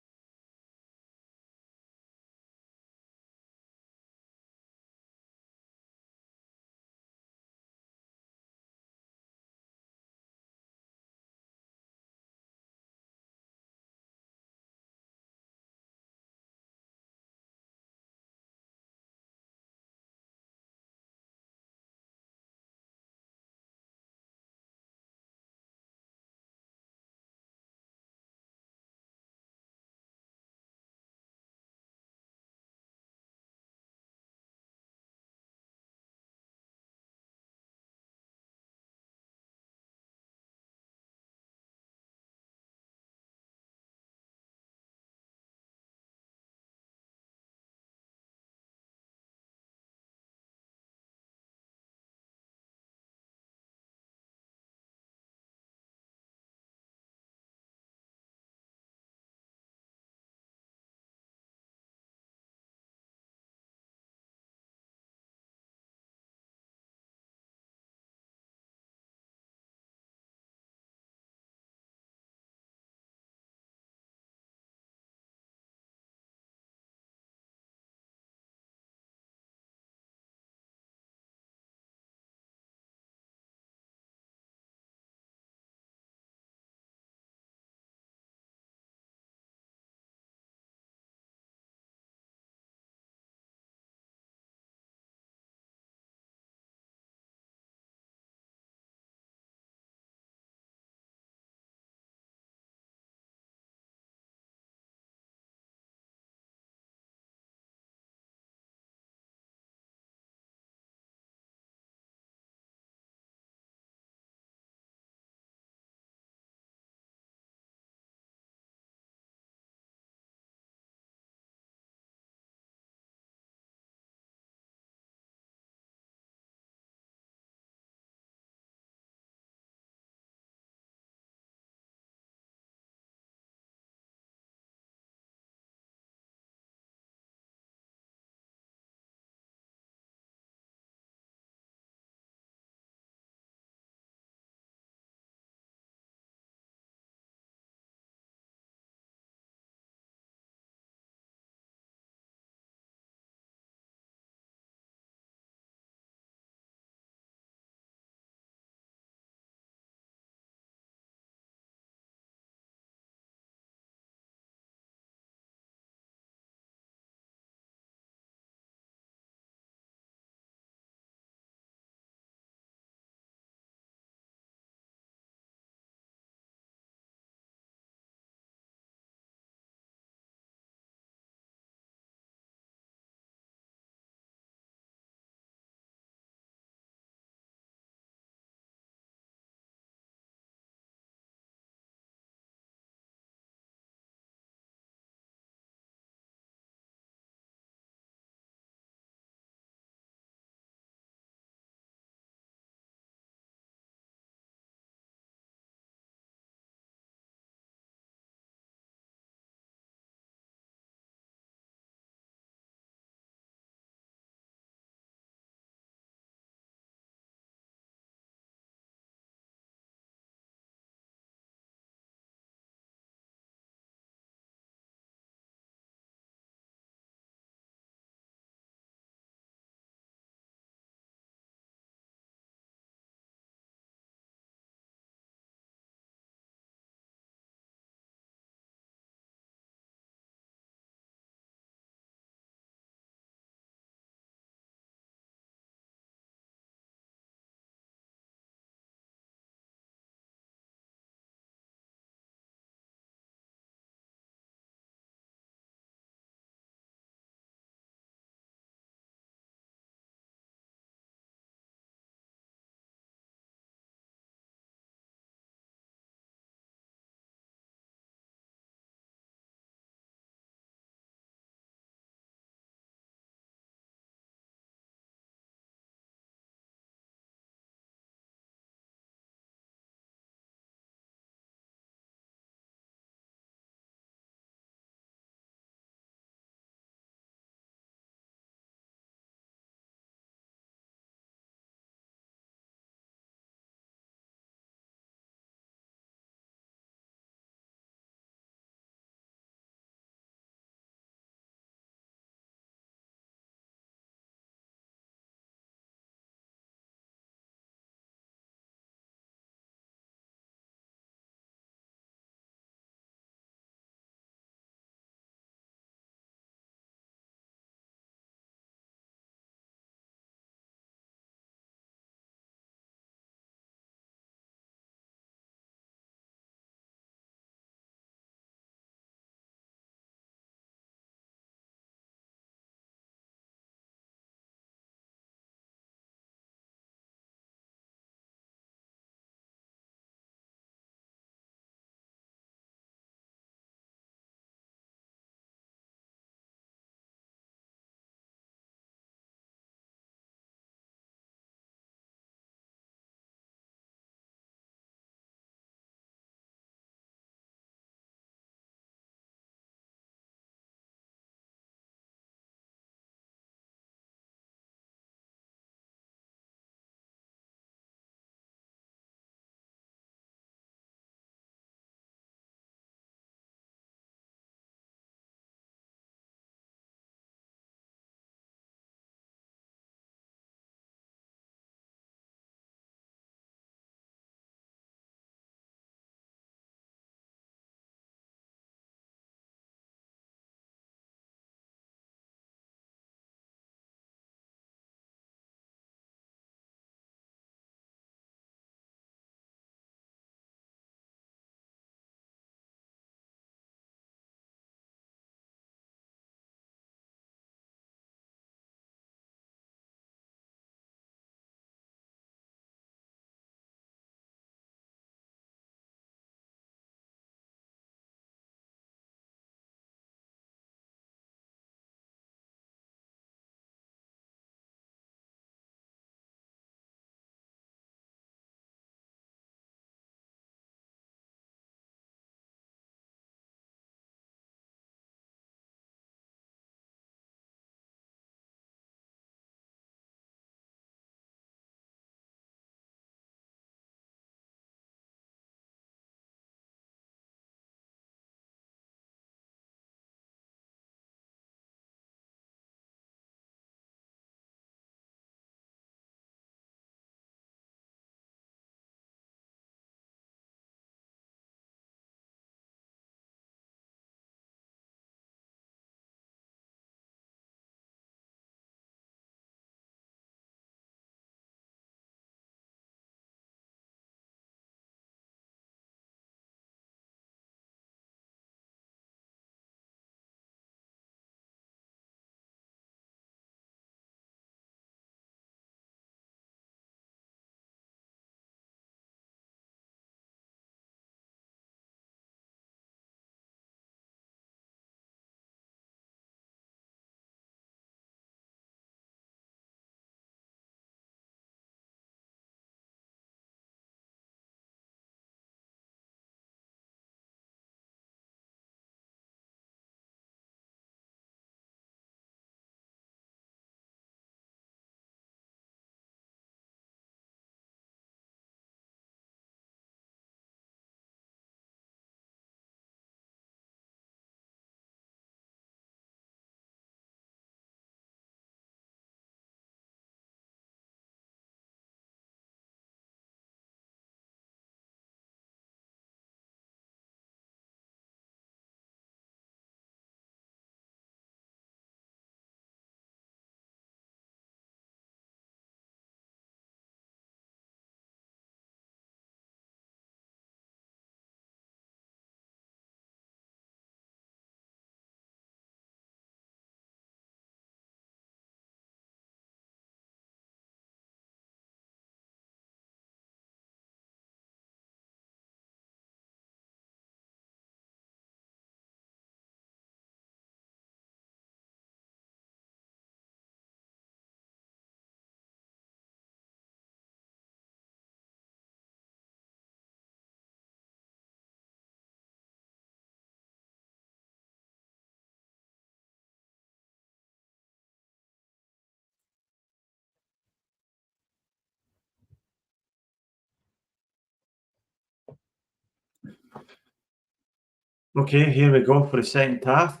Okay, here we go for the second half.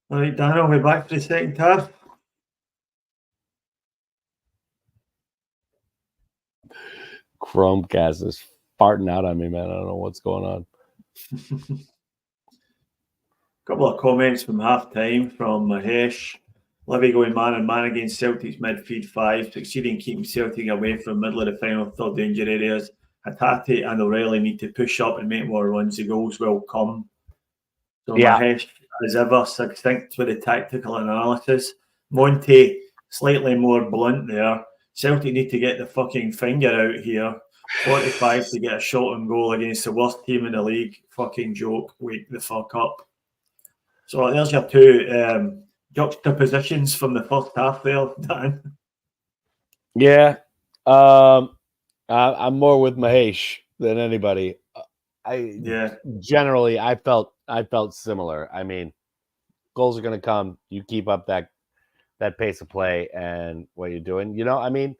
All right, Danno, we're back for the second half. Chromecast is farting out on me, man. I don't know what's going on. Couple of comments from half time from Mahesh. Livy going man and man against Celtic's midfield five, succeeding keeping Celtic away from middle of the final third danger areas. Hatate and O'Reilly need to push up and make more runs. The goals will come. So Mahesh, as ever, succinct with the tactical analysis. Monty, slightly more blunt there. Celtic need to get the fucking finger out here. 45 to get a shot on goal against the worst team in the league. Fucking joke. Wake the fuck up. So there's your two juxtapositions from the first half there, Dan. Yeah. I'm more with Mahesh than anybody. Generally I felt similar. I mean, goals are going to come. You keep up that pace of play and what you're doing. You know, I mean,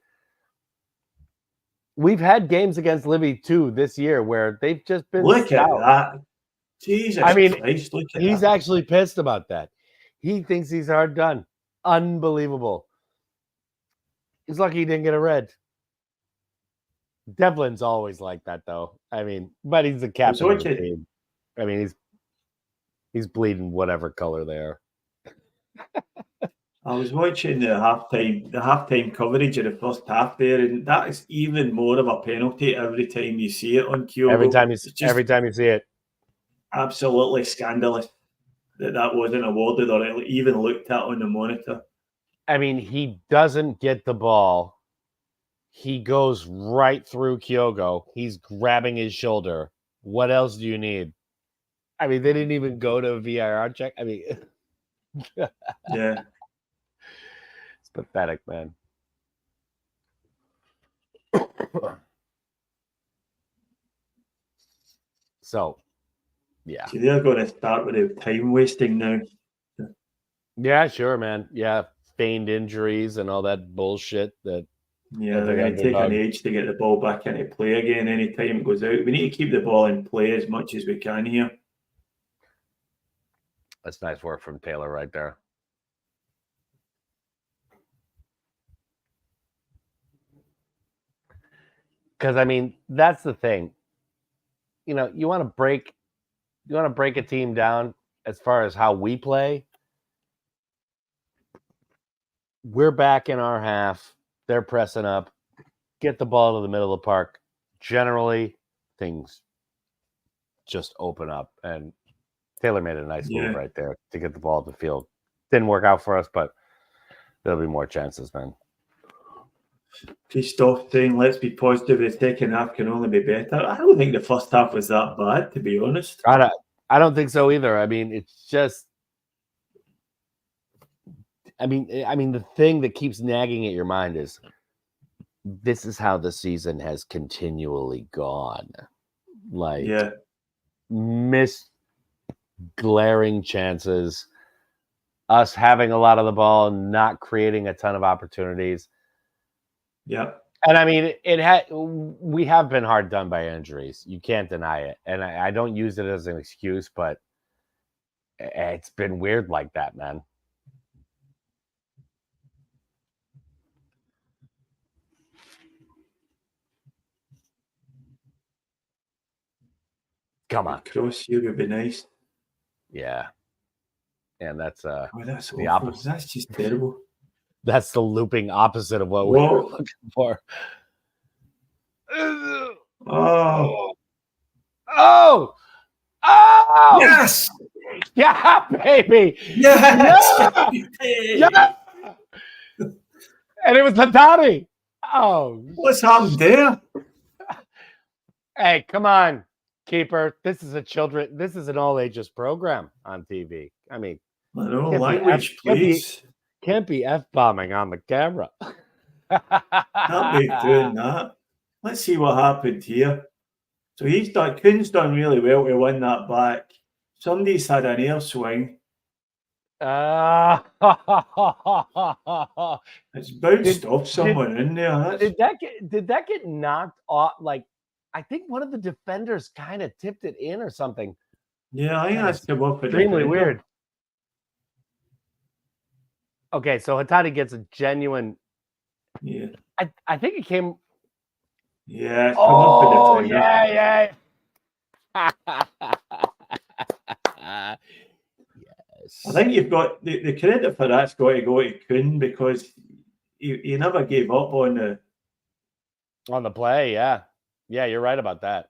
we've had games against Livy too this year where they've just been Look stout. at that. Jesus Christ, look at he's that. actually pissed about that. He thinks he's hard done. Unbelievable. He's lucky he didn't get a red. Devlin's always like that, though. I mean, but he's the captain of the team. I mean, he's bleeding whatever color they are. I was watching the halftime coverage of the first half there, and that is even more of a penalty every time you see it on Kyogo. Every time you see it, absolutely scandalous that wasn't awarded or even looked at on the monitor. I mean, he doesn't get the ball. He goes right through Kyogo. He's grabbing his shoulder. What else do you need? I mean, they didn't even go to a VAR check. I mean, yeah. It's pathetic, man. So, yeah. See, they're going to start with the time wasting now. Yeah, sure, man. Yeah, feigned injuries and all that bullshit that. Yeah, they're going to take an age to get the ball back into play again anytime it goes out. We need to keep the ball in play as much as we can here. That's nice work from Taylor right there. Because, I mean, that's the thing. You know, you want to break a team down as far as how we play. We're back in our half. They're pressing up. Get the ball to the middle of the park. Generally, things just open up. And Taylor made a nice move right there to get the ball to the field. Didn't work out for us, but there'll be more chances, man. Christoph saying, let's be positive, the second half can only be better. I don't think the first half was that bad, to be honest. I don't think so either. I mean, it's just I mean, the thing that keeps nagging at your mind is this is how the season has continually gone. Like, missed glaring chances, us having a lot of the ball, not creating a ton of opportunities. Yeah. And I mean, we have been hard done by injuries. You can't deny it. And I don't use it as an excuse, but it's been weird like that, man. Come on. Cross here would be nice. Yeah. And that's that's the awful. opposite. That's just terrible. That's the looping opposite of what we're looking for. Oh. Oh! Oh! Yes! Yeah, baby! Yes! Yeah! And it was Haddadi. Oh. What's happened there? Hey, come on, keeper. This is an all ages program on TV. I mean, I know, language, please. Can't be F-bombing on the camera. Can't be doing that. Let's see what happened here. So Kuhn's done really well to win that back. Somebody's had an air swing. It's bounced off someone in there. Did that get knocked off? Like, I think one of the defenders kind of tipped it in or something. Yeah, I think that's come up. Extremely weird. Okay, so Haddadi gets a genuine. Yeah. I think it came. Yeah, it's come up in the defender. Yeah. Yes. I think you've got the credit for that's got to go to Kuhn because he never gave up on the play. Yeah, you're right about that.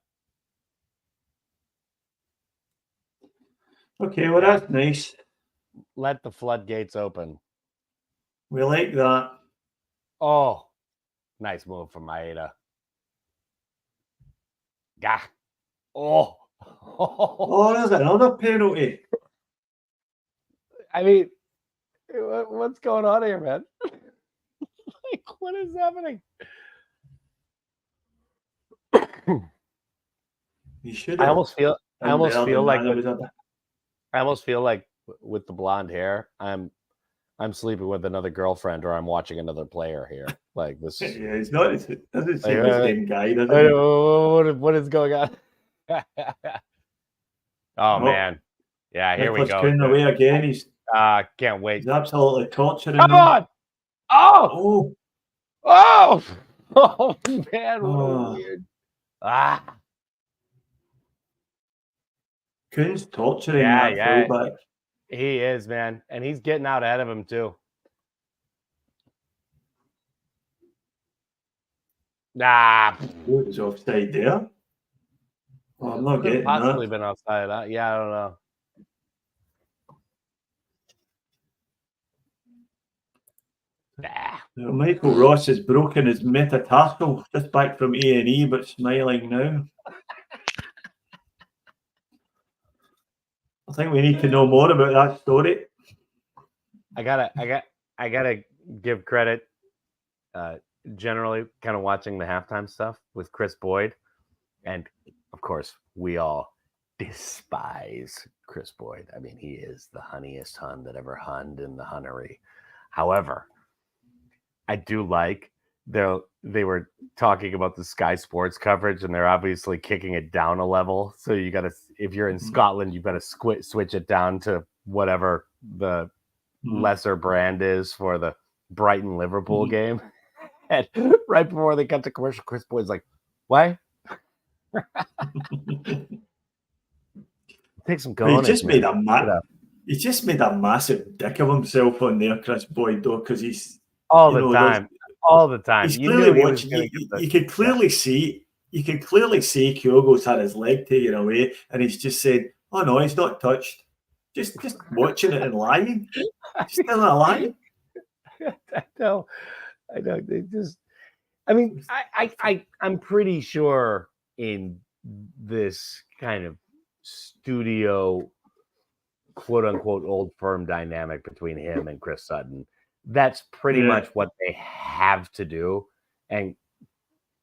Okay, well that's nice. Let the floodgates open. We like that. Oh, nice move from Maeda. Gah. Oh, there's another penalty. I mean, what's going on here, man? Like, what is happening? You should. I almost feel like with the blonde hair, I'm sleeping with another girlfriend, or I'm watching another player here. Like this. Yeah, it's not. It doesn't seem the same guy, does it? What is going on? Man, yeah, here we go. Kuhn away again. He's can't wait. He's absolutely torturing. Come on! Oh, man, what weird. Kuhn's torturing that fullback. He is, man, and he's getting out ahead of him too. He's offside there. Oh, I'm not getting possibly that. Been outside. Yeah, I don't know. Michael Ross has broken his metatarsal just back from A&E, but smiling now. I think we need to know more about that story. I gotta give credit. Generally, kind of watching the halftime stuff with Chris Boyd, and of course, we all despise Chris Boyd. I mean, he is the honeyest Hun that ever hunned in the hunnery. However, I do like they were talking about the Sky Sports coverage, and they're obviously kicking it down a level. So you got to, if you're in Scotland, you've got to switch it down to whatever the lesser brand is for the Brighton Liverpool game. And right before they cut to commercial, Chris Boyd's like, "Why?" Take some going. He just made a massive dick of himself on there, Chris Boyd, though, because he's all the time. He's clearly watching. You can clearly see. You can clearly see Kyogo's had his leg taken away, and he's just saying, "Oh no, he's not touched." Just watching it and lying. Still not lying. I know. They just. I mean, I'm pretty sure in this kind of studio, quote unquote, old firm dynamic between him and Chris Sutton, that's pretty much what they have to do. And,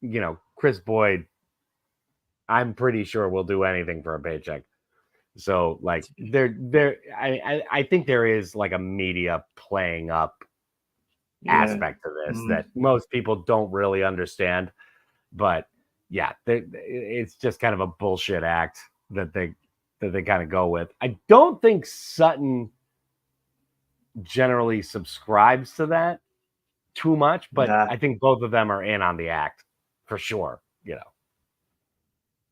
you know, Chris Boyd, I'm pretty sure will do anything for a paycheck. So, like, I think there is like a media playing up aspect to this that most people don't really understand. But yeah, it's just kind of a bullshit act that they kind of go with. I don't think Sutton generally subscribes to that too much, but I think both of them are in on the act for sure, you know.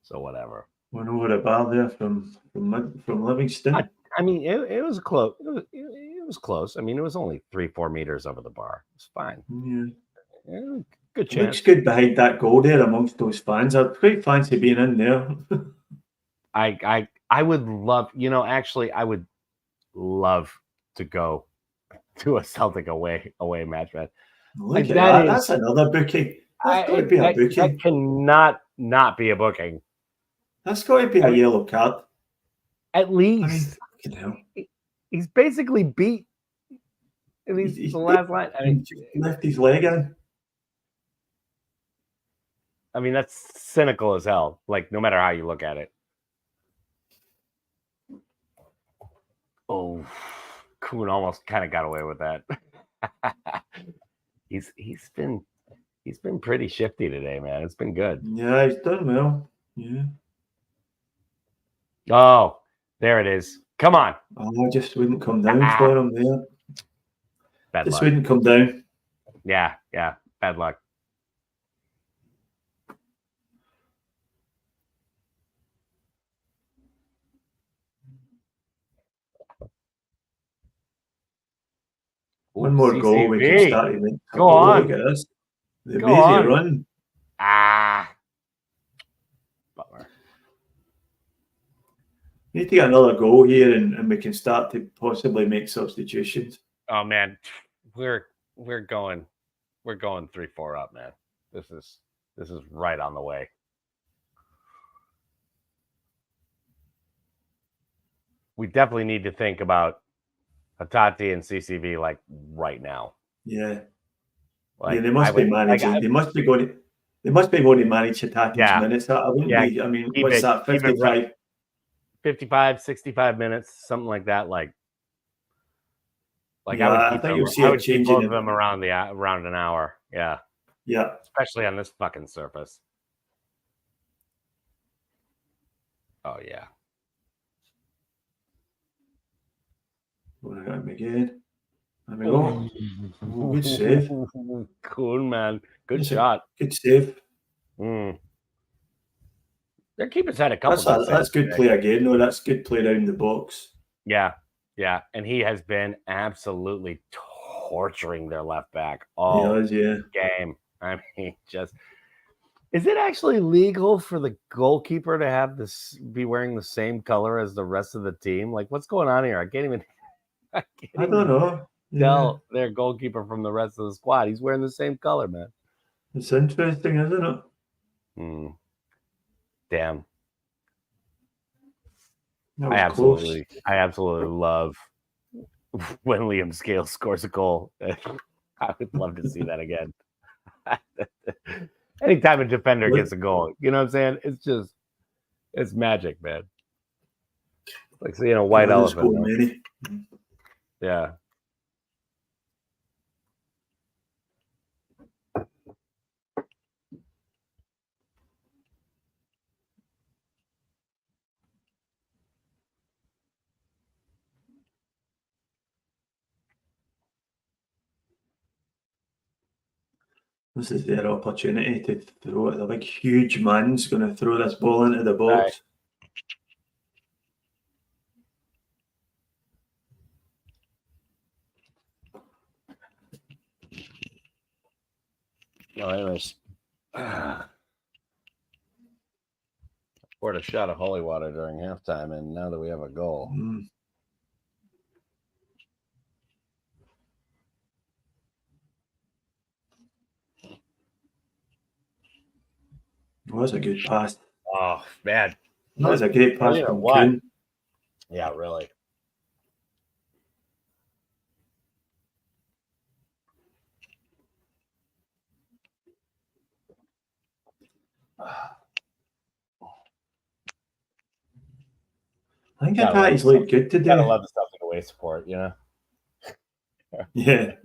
So whatever. Went over the bar there from Livingston. I mean, it was close. It was close. I mean, it was only 3-4 meters over the bar. It's fine. Yeah. Good It chance. looks good behind that goal there amongst those fans. I'd quite fancy being in there. I would love, actually, I would love to go to a Celtic away match, man. Look at that. That's another booking. That's got to be a booking. That cannot not be a booking. That's got to be a yellow card. At least. I mean, fucking hell. He's basically beat. At least the last line. I mean, left his leg in. I mean, that's cynical as hell. Like, no matter how you look at it. Oh, Kuhn almost kind of got away with that. He's been pretty shifty today, man. It's been good. Yeah, he's done well. Yeah. Oh, there it is. Come on. Oh, I just wouldn't come down for him there. Bad just luck. Wouldn't come down. Yeah. Bad luck. One more CCV. goal, we can start even. Go on. Look at this. The Go amazing on. run. Butler. We need to get another goal here, and we can start to possibly make substitutions. Oh man, we're going 3-4 up, man. This is right on the way. We definitely need to think about Hatate and CCV like right now. Yeah. Like, yeah, they must be managing. They must be going to manage Hatate's minutes. I wouldn't be. I mean, what's that? 55? 55, 65 minutes, something like that. Like yeah, I would keep both of them around an hour. Yeah. Yeah. Especially on this fucking surface. Oh yeah. What I got him again. I mean, good save. Cool, man. Good shot. Good save. Their keeper's had a couple. That's good play again. No, that's good play around the box. Yeah. And he has been absolutely torturing their left back all game. I mean, is it actually legal for the goalkeeper to have be wearing the same color as the rest of the team? Like, what's going on here? I don't know. Tell their goalkeeper from the rest of the squad. He's wearing the same color, man. It's interesting, isn't it? Damn. I absolutely love when Liam Scales scores a goal. I would love to see that again. Anytime a defender gets a goal, you know what I'm saying? It's magic, man. Like seeing a white elephant. Yeah. This is their opportunity to throw it. The big, huge man's going to throw this ball into the box. No, anyways. Poured a shot of holy water during halftime, and now that we have a goal. That was a good pass. Oh, man. That was a great pass from Kuhn. Yeah, really. I think Hatate's looked good today. Gotta love the Celtic away support, you know? Yeah.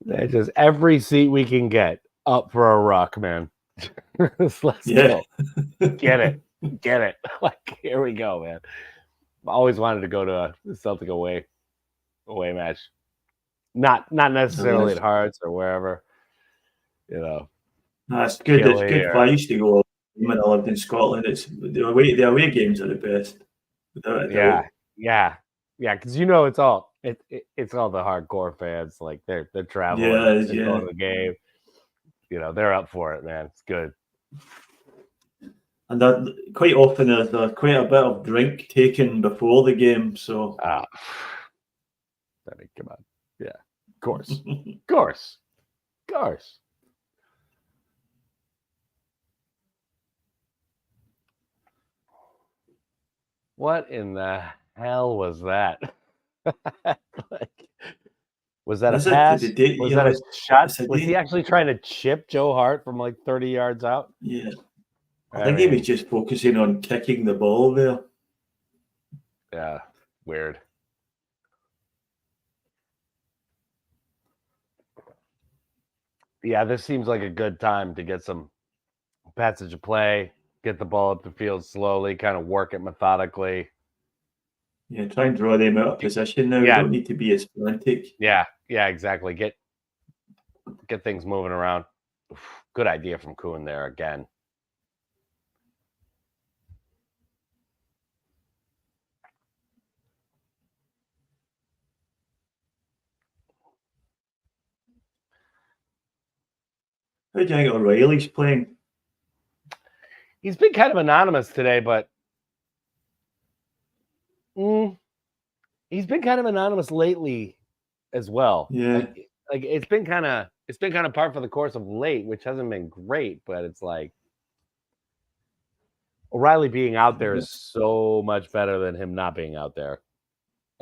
they're just every seat we can get up for a ruck, man. Let's go. Get it. Like, here we go, man. I've always wanted to go to a Celtic away match. Not necessarily at Hearts or wherever, you know. That's good. It's good. I used to go when I lived in Scotland. It's the away games are the best. Without a doubt. Yeah. Because it's all it's all the hardcore fans. Like they're traveling, they're going to the game. They're up for it, man. It's good. And that quite often there's quite a bit of drink taken before the game. So, I mean, come on, yeah, of course. What in the hell was that? Was that a pass? Was that a shot? Was he actually trying to chip Joe Hart from like 30 yards out? Yeah. I think he was just focusing on kicking the ball there. Yeah, weird. Yeah, this seems like a good time to get some passage of play, get the ball up the field slowly, kind of work it methodically. Yeah, try and draw them out of position now. You don't need to be as frantic. Yeah, exactly. Get things moving around. Good idea from Kuhn there again. How do you think O'Reilly's playing? He's been kind of anonymous today, but he's been kind of anonymous lately as well. Yeah. Like it's been kind of par for the course of late, which hasn't been great, but it's like O'Reilly being out there is so much better than him not being out there.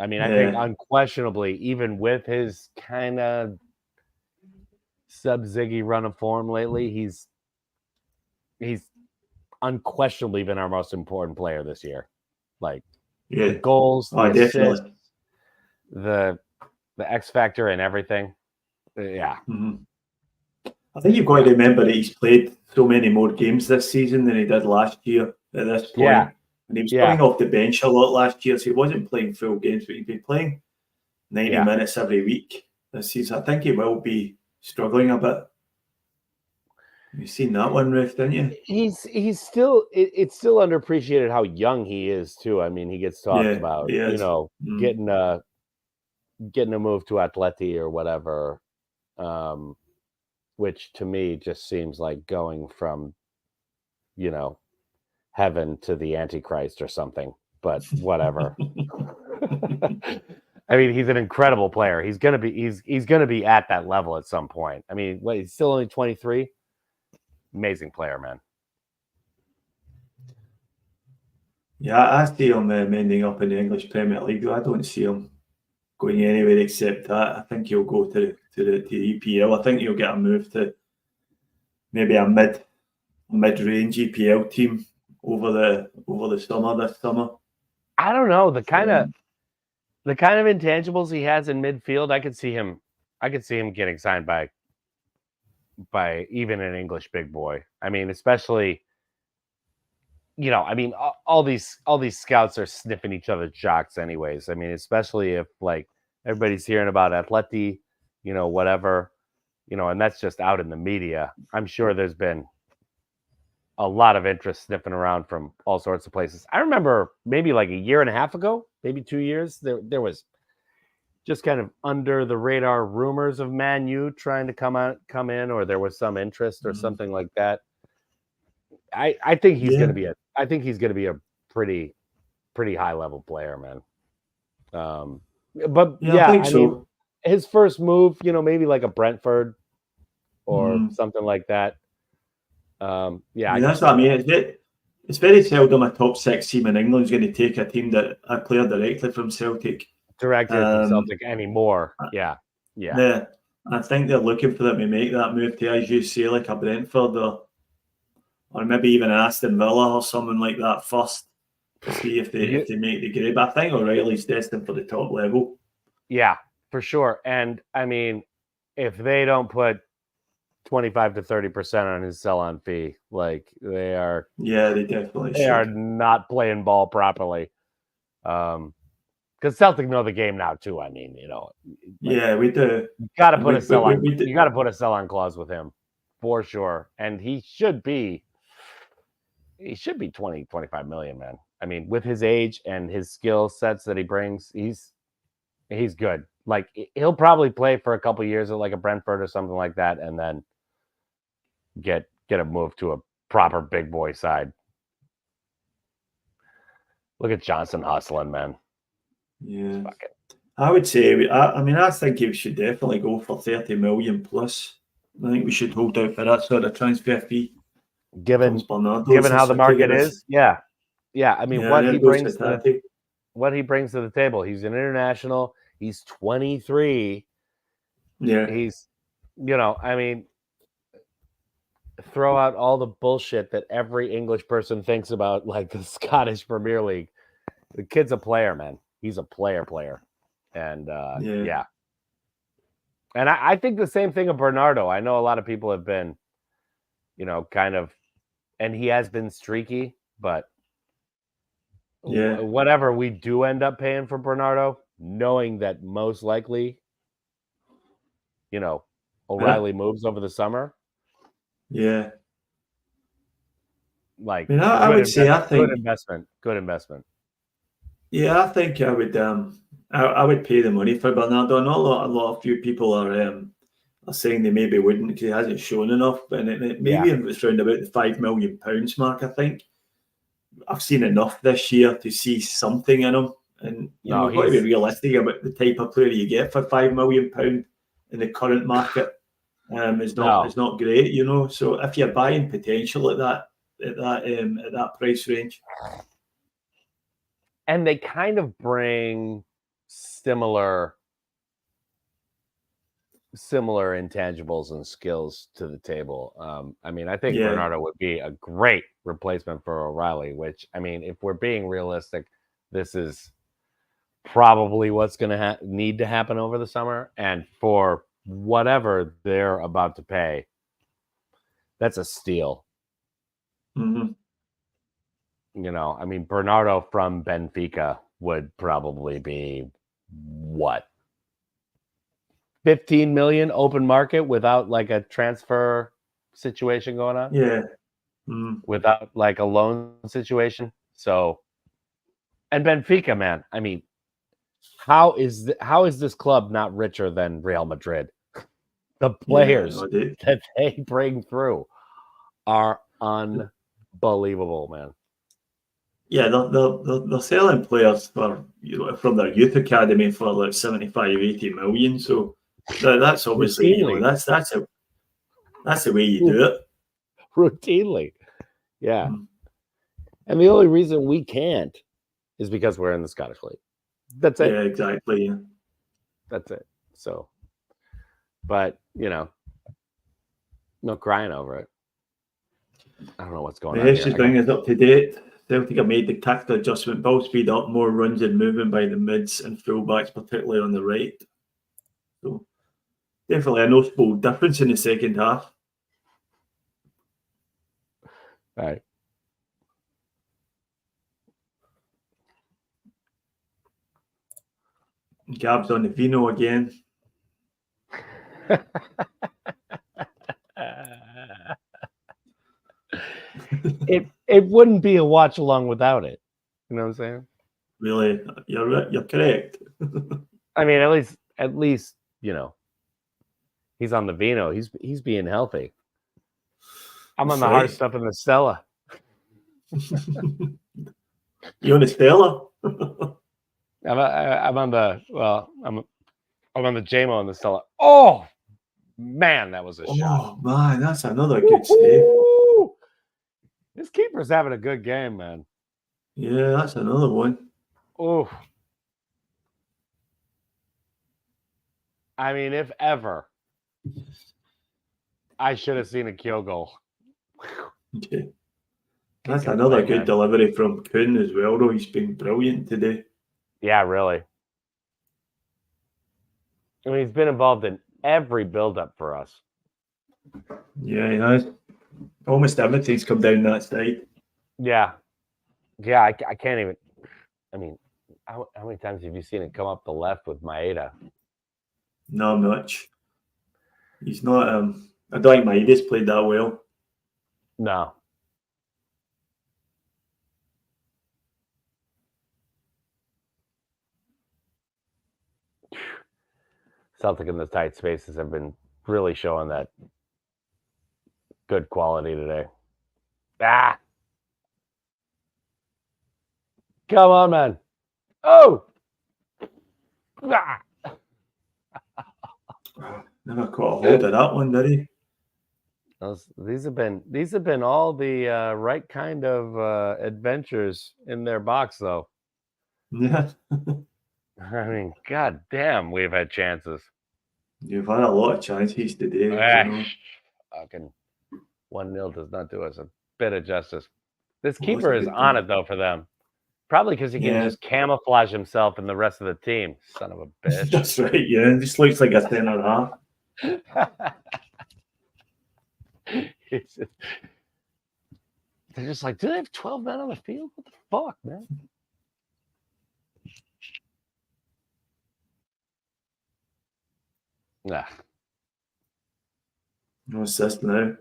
I mean, I think unquestionably, even with his kind of sub-Ziggy run of form lately, he's unquestionably been our most important player this year. Like the goals, the assists, the X factor and everything. Yeah. Mm-hmm. I think you've got to remember that he's played so many more games this season than he did last year at this point. Yeah. And he was coming off the bench a lot last year, so he wasn't playing full games, but he'd been playing 90 minutes every week this season. I think he will be struggling a bit. You've seen that one, Riff, didn't you? He's still it's still underappreciated how young he is too. I mean, he gets talked about, getting a move to Atleti or whatever, which to me just seems like going from, heaven to the Antichrist or something. But whatever. I mean, he's an incredible player. He's gonna be at that level at some point. I mean, he's still only 23. Amazing player, man. Yeah, I see him ending up in the English Premier League. I don't see him going anywhere except that. I think he'll go to the EPL. I think he'll get a move to maybe a mid-range EPL team over the summer this summer. I don't know, the kind of intangibles he has in midfield. I could see him getting signed by even an English big boy. I mean, especially, all these scouts are sniffing each other's jocks anyways. I mean, especially if like everybody's hearing about Atleti, whatever, and that's just out in the media. I'm sure there's been a lot of interest sniffing around from all sorts of places. I remember maybe like a year and a half ago, maybe 2 years, there was just kind of under the radar rumors of Man U trying to come in, or there was some interest or something like that. I think he's going to be a pretty high level player, man. But I mean, his first move, maybe like a Brentford or something like that. That's what I mean. It's very seldom a top 6 team in England is going to take a team that a player directly from Celtic. Directed from Celtic anymore. Yeah. I think they're looking for them to make that move to, as you say, like a Brentford or maybe even an Aston Villa or someone like that first to see if they make the grade. But I think O'Reilly's destined for the top level. Yeah, for sure. And I mean, if they don't put 25 to 30% on his sell-on fee, like they are. Yeah, they definitely they are not playing ball properly. Because Celtic know the game now too. I mean, we do. You got to put a sell-on. You got to put a sell-on clause with him for sure, and he should be he should be 20, 25 million, man. I mean, with his age and his skill sets that he brings, he's good. Like he'll probably play for a couple years at like a Brentford or something like that, and then get a move to a proper big boy side. Look at Johnson hustling, man. Yeah. I would say, I think he should definitely go for 30 million plus. I think we should hold out for that sort of transfer fee. Given how the market is, yeah. I mean, what he brings to the table. He's an international. He's 23. Yeah. He's, I mean, throw out all the bullshit that every English person thinks about, like the Scottish Premier League. The kid's a player, man. He's a player. And yeah. And I think the same thing of Bernardo. I know a lot of people have been, kind of, and he has been streaky, but whatever we do end up paying for Bernardo, knowing that most likely, O'Reilly moves over the summer. Yeah. Like, I would say, I think good investment. Yeah, I think I would pay the money for Bernardo. I know a lot of few people are saying they maybe wouldn't because he hasn't shown enough, but maybe if it's around about the £5 million mark, I think I've seen enough this year to see something in him. And we've got to be realistic about the type of player you get for £5 million in the current market. Is not great, So if you're buying potential at that price range. And they kind of bring similar intangibles and skills to the table. I mean, I think Bernardo would be a great replacement for O'Reilly, which, I mean, if we're being realistic, this is probably what's going to need to happen over the summer. And for whatever they're about to pay, that's a steal. Mm-hmm. I mean, Bernardo from Benfica would probably be what? 15 million open market without like a transfer situation going on. Yeah. Without like a loan situation. So, and Benfica, man, I mean, how is this club not richer than Real Madrid? The players that they bring through are unbelievable, man. Yeah, they're selling players for from their youth academy for like 75-80 million. So that's obviously that's the way you do it. Routinely. Yeah. And the only reason we can't is because we're in the Scottish League. That's it. Yeah, exactly. Yeah. That's it. So, but no crying over it. I don't know what's going on. Let's just bring us up to date. Celtic have made the tactical adjustment, ball speed up, more runs and movement by the mids and fullbacks, particularly on the right. So definitely a noticeable difference in the second half. All right. Gab's on the vino again. It wouldn't be a watch along without it. You know what I'm saying? Really, you're correct. I mean, at least he's on the vino. He's being healthy. I'm on the hard stuff in the Stella. You on the Stella? I'm on the JMO in the Stella. Oh man, that was a shot. Oh man, that's another good save. This keeper's having a good game, man. Yeah, that's another one. Oh. I mean, if ever, I should have seen a Kyogo. Okay. That's another good delivery from Kuhn as well, though. He's been brilliant today. Yeah, really. I mean, he's been involved in every build-up for us. Yeah, he has. Almost everything's come down that side. Yeah. Yeah, I can't even. I mean, how many times have you seen it come up the left with Maeda? Not much. He's not. I don't think Maeda's played that well. No. Celtic in the tight spaces have been really showing that good quality today. Ah! Come on, man. Oh! Ah! Never caught a hold of that one, did he? These have been all the right kind of adventures in their box, though. Yeah. I mean, god damn, we've had chances. You've had a lot of chances today. Fucking 1-0 does not do us a bit of justice. This Well, that's keeper a is good on goal. it though for them. Probably because he can just camouflage himself in the rest of the team. Son of a bitch. That's right. Yeah, it just looks like a centre half. They're just like, do they have 12 men on the field? What the fuck, man? Nah. No assist now.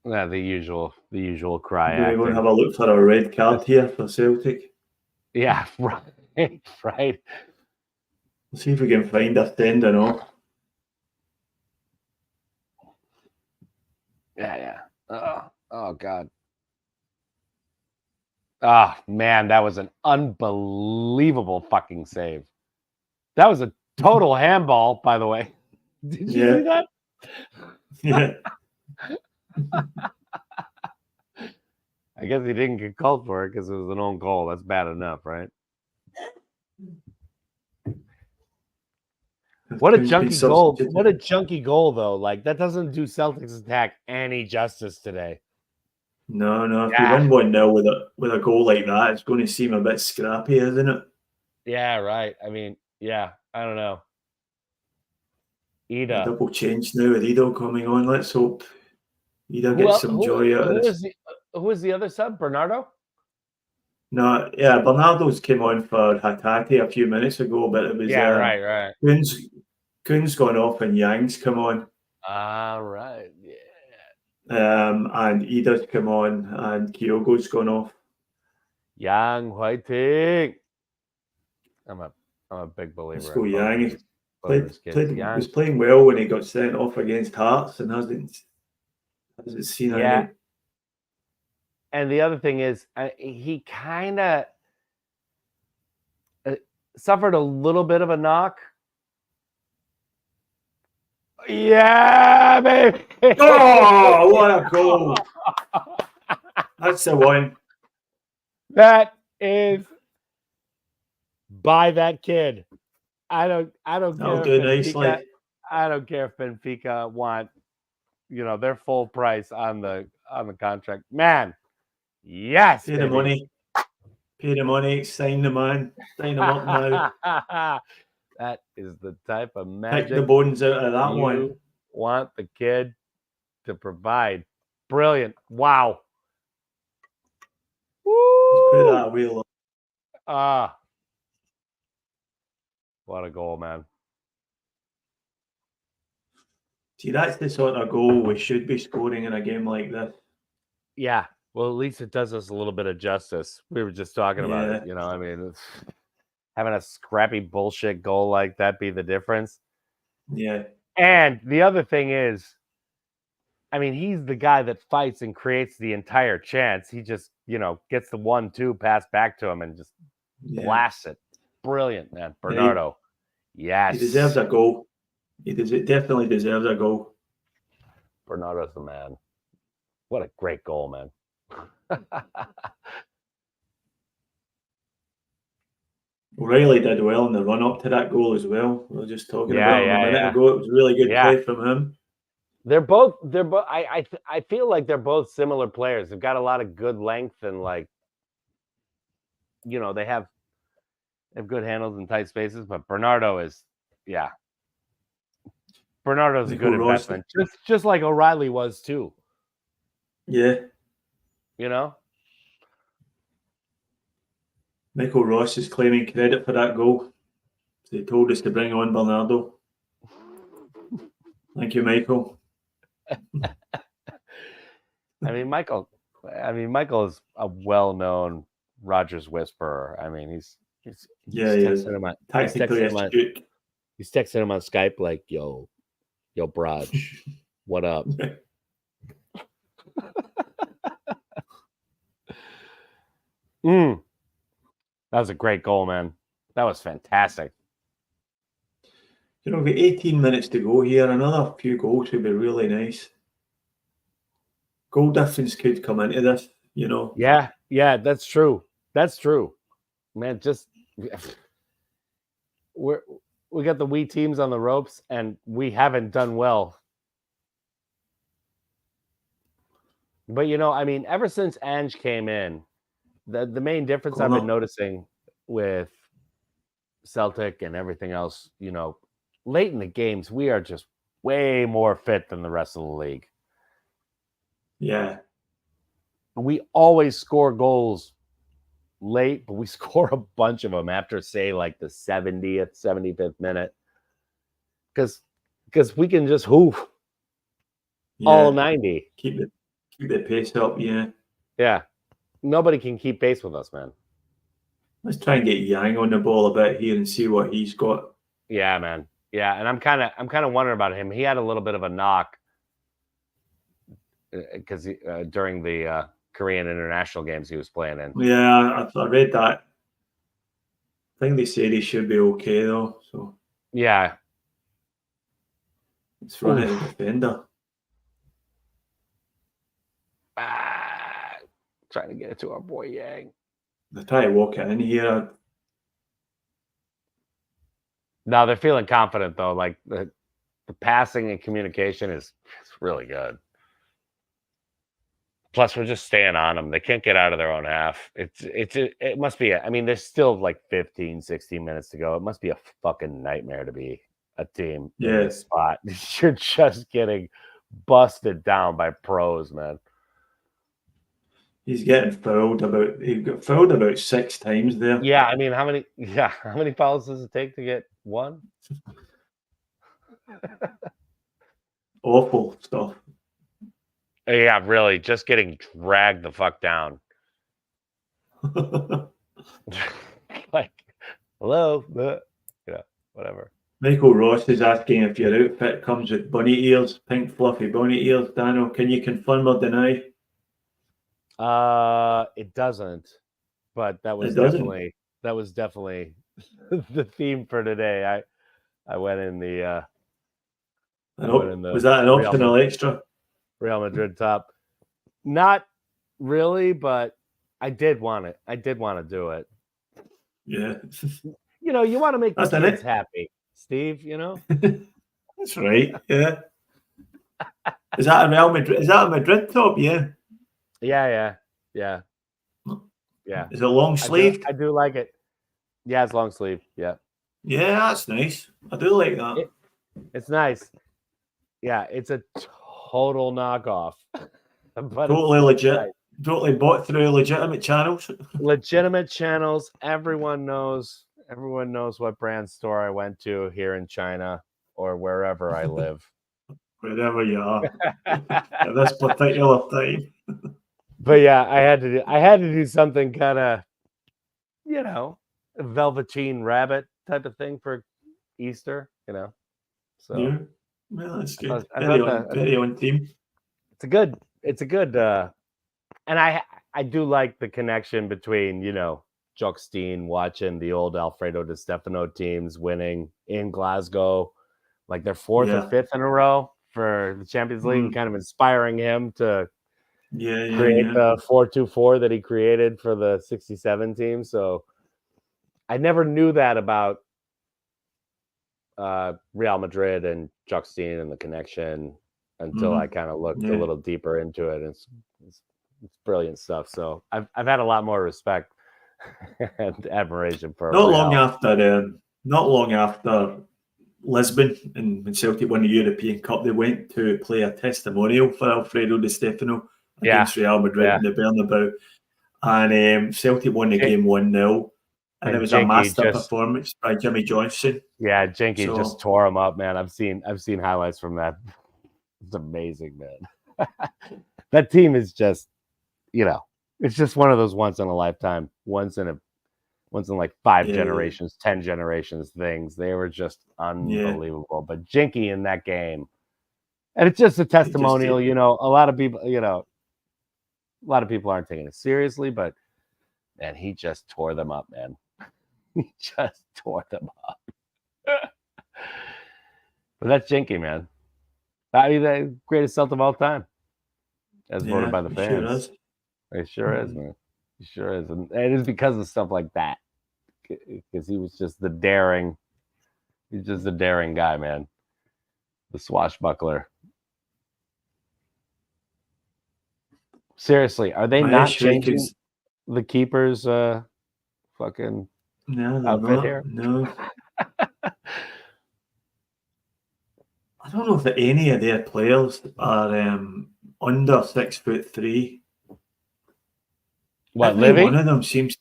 Yeah, the usual cry. We're going to have a look for a red card here for Celtic. Yeah, right. Right. Let's see if we can find a tendon off. Yeah. Oh God. Ah, man, that was an unbelievable fucking save. That was a total handball, by the way. Did you see that? Yeah. I guess he didn't get called for it because it was an own goal. That's bad enough, right? What a junky goal. What a junky goal, though. Like, that doesn't do Celtics attack any justice today. No. If you win 1-0 with a goal like that, it's going to seem a bit scrappy, isn't it? Yeah, right. I mean, yeah, I don't know. Ida. Double change now with Ido coming on. Let's hope Ida gets some joy out of this. Who was the other sub? Bernardo? No, yeah, Bernardo's came on for Hatate a few minutes ago, but it was right. Kuhn's gone off and Yang's come on. Right, yeah. And Ida's come on and Kyogo's gone off. Yang fighting. I'm a big believer. Let's go Yang. Was playing well when he got sent off against Hearts and hasn't seen any. And the other thing is, he kind of suffered a little bit of a knock. Yeah, baby. Oh, what a goal. That's the one. That is by that kid. I don't care. I don't care if Benfica want, their full price on the contract. Man, yes. Pay the money. Sign the man. Sign him up now. That is the type of magic. Pick the bones out of that one. Want the kid to provide. Brilliant. Wow. Woo! Put that wheel on. What a goal, man. See, that's the sort of goal we should be scoring in a game like this. Yeah. Well, at least it does us a little bit of justice. We were just talking about it. I mean, having a scrappy bullshit goal like that be the difference. Yeah. And the other thing is, I mean, he's the guy that fights and creates the entire chance. He just, gets the 1-2 pass back to him and just blasts it. Brilliant, man. Bernardo. Yes. He deserves a goal. He definitely deserves a goal. Bernardo's the man. What a great goal, man. O'Reilly did well in the run-up to that goal as well. We were just talking about him a minute ago. It was really good play from him. They're both. I feel like they're both similar players. They've got a lot of good length and they have good handles in tight spaces. But Bernardo is, Bernardo's a good investment, just like O'Reilly was too. Yeah. Michael Ross is claiming credit for that goal. They told us to bring on Bernardo. Thank you, Michael. I mean, Michael is a well-known Rogers whisperer. I mean, he's tactically astute. He's texting him on Skype like, yo, Braj, what up? That was a great goal, man. That was fantastic. You know, with 18 minutes to go here, another few goals would be really nice. Goal difference could come into this, you know. Yeah, that's true. That's true. Man, just we got the wee teams on the ropes, and we haven't done well. But you know, I mean, ever since Ange came in, the main difference I've been noticing with Celtic and everything else, you know, late in the games, we are just way more fit than the rest of the league. Yeah. We always score goals late, but we score a bunch of them after, say, like the 70th, 75th minute. Because we can just hoof all 90. Keep the pace up, yeah. Yeah. Nobody can keep pace with us, man. Let's try and get Yang on the ball a bit here and see what he's got. Yeah, man. Yeah, and I'm kind of wondering about him. He had a little bit of a knock because during the Korean international games he was playing in. Yeah, I read that. I think they said he should be okay though. So yeah, it's running a defender. Trying to get it to our boy Yang. They try to walk it in here. No, they're feeling confident though. Like the passing and communication is really good. Plus, we're just staying on them. They can't get out of their own half. It must be. I mean, there's still like 15, 16 minutes to go. It must be a fucking nightmare to be a team in this spot. You're just getting busted down by pros, man. He's getting fouled about. He got fouled about 6 times there. Yeah, I mean, how many fouls does it take to get one? Awful stuff. Yeah, really, just getting dragged the fuck down. Like, hello, whatever. Michael Ross is asking if your outfit comes with bunny ears, pink fluffy bunny ears. Danno, can you confirm or deny? It doesn't, but that was definitely the theme for today. I went in the. Was that an optional extra? Real Madrid top. Not really, but I did want it. I did want to do it. Yeah. You know, you want to make the kids happy, Steve, you know? That's right. Yeah. Is that a Real Madrid? Is that a Madrid top? Yeah. Yeah. Is it long sleeve? I do like it. Yeah, it's long sleeve. Yeah. Yeah, that's nice. I do like that. It's nice. Yeah, it's a total knockoff. But totally legit. Nice. Totally bought through legitimate channels. Legitimate channels. Everyone knows what brand store I went to here in China or wherever I live. Wherever you are. At this particular time. But yeah, I had to do something kind of, you know, velveteen rabbit type of thing for Easter, you know. So yeah. Well, that's good. Very on theme. It's a good and I do like the connection between, you know, Jockstein watching the old Alfredo Di Stefano teams winning in Glasgow, like their 4th or 5th in a row for the Champions League, and kind of inspiring him to create the 4-2-4 that he created for the 67 team. So I never knew that about Real Madrid and Jockstein and the connection until I kind of looked a little deeper into it. It's brilliant stuff. So I've had a lot more respect and admiration for not long after Lisbon and when Celtic won the European Cup, they went to play a testimonial for Alfredo Di Stefano against Real Madrid in the Bernabeu, and Celtic won the game 1-0. And it was a master performance by Jimmy Johnson. Yeah, Jinky just tore him up, man. I've seen highlights from that. It's amazing, man. That team is just, you know, it's just one of those once in a lifetime, once in once in like 5 generations, 10 generations things. They were just unbelievable. But Jinky in that game, and it's just a testimonial. You know, a lot of people aren't taking it seriously, but man, he just tore them up, man. He just tore them up. But that's Jinky, man. I mean, the greatest Celt of all time, as voted by the fans. It sure is, man. It sure is, and it is because of stuff like that. Because he was just the daring. He's just a daring guy, man. The swashbuckler. Seriously, are they not changing the keeper's fucking outfit here? No. I don't know if any of their players are under 6'3". What, every Livy? one of them seems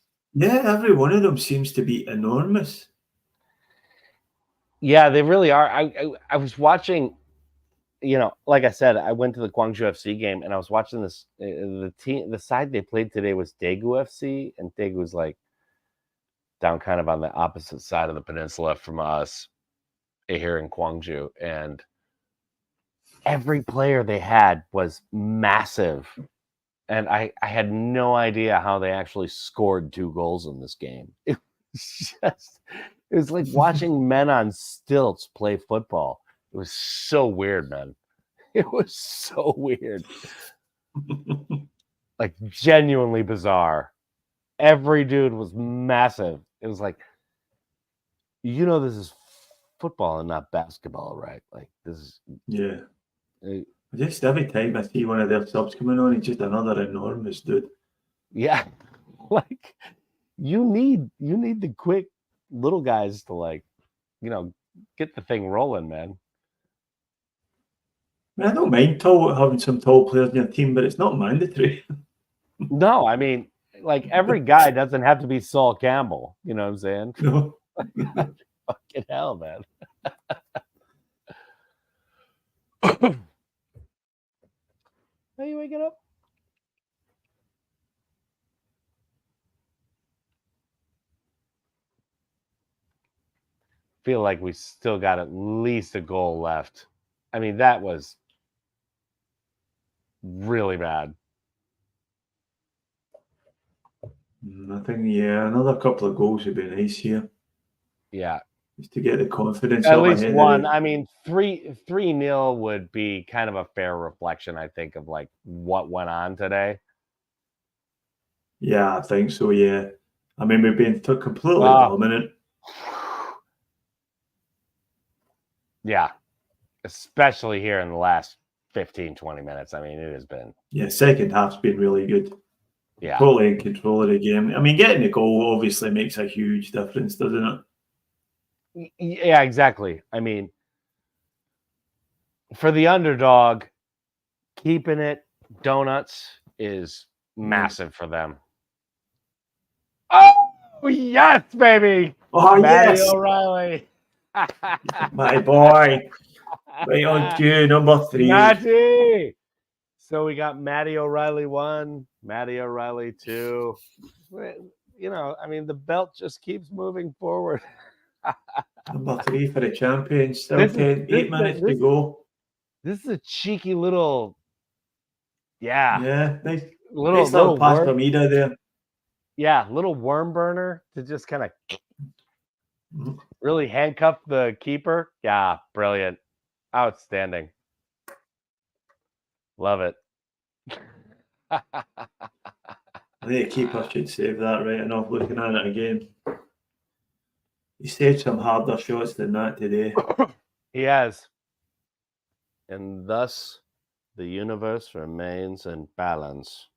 to be enormous. Yeah, they really are. I was watching, you know, like I said, I went to the Gwangju FC game and I was watching this. The side they played today was Daegu FC, and Daegu was like down kind of on the opposite side of the peninsula from us here in Gwangju, and every player they had was massive. And I had no idea how they actually scored 2 goals in this game. It was like watching men on stilts play football. It was so weird, man. It was so weird. Like genuinely bizarre. Every dude was massive. It was like, you know, this is football and not basketball, right? Like this is just every time I see one of their subs coming on, it's just another enormous dude. Yeah. Like you need the quick little guys to, like, you know, get the thing rolling, man. I don't mind having some tall players in your team, but it's not mandatory. No, I mean, like every guy doesn't have to be Saul Campbell. You know what I'm saying? No. Fucking hell, man. Are you waking up? Feel like we still got at least a goal left. I mean, that was really bad. I think, another couple of goals would be nice here. Yeah. Just to get the confidence at up least ahead one. of I mean, 3-0 would be kind of a fair reflection, I think, of like what went on today. Yeah, I think so. Yeah, I mean, we've been completely dominant. Yeah, especially here in the last 15-20 minutes. I mean, it has been. Yeah, second half's been really good. Yeah, totally in control of the game. I mean, getting the goal obviously makes a huge difference, doesn't it? Yeah, exactly. I mean, for the underdog, keeping it donuts is massive for them. Oh, yes, baby. Oh, Matty yes. O'Reilly. My boy. Right on cue, number 3. Matty. So we got Matty O'Reilly 1, Matty O'Reilly 2. You know, I mean, the belt just keeps moving forward. Number 3 for the champions. Still 8 minutes to go. This is a cheeky little, nice little pass from Ida there. Yeah, little worm burner to just kind of really handcuff the keeper. Yeah, brilliant, outstanding, love it. I think the keeper should save that right enough. Looking at it again, he saved some harder shots than that today. He has. And thus, the universe remains in balance.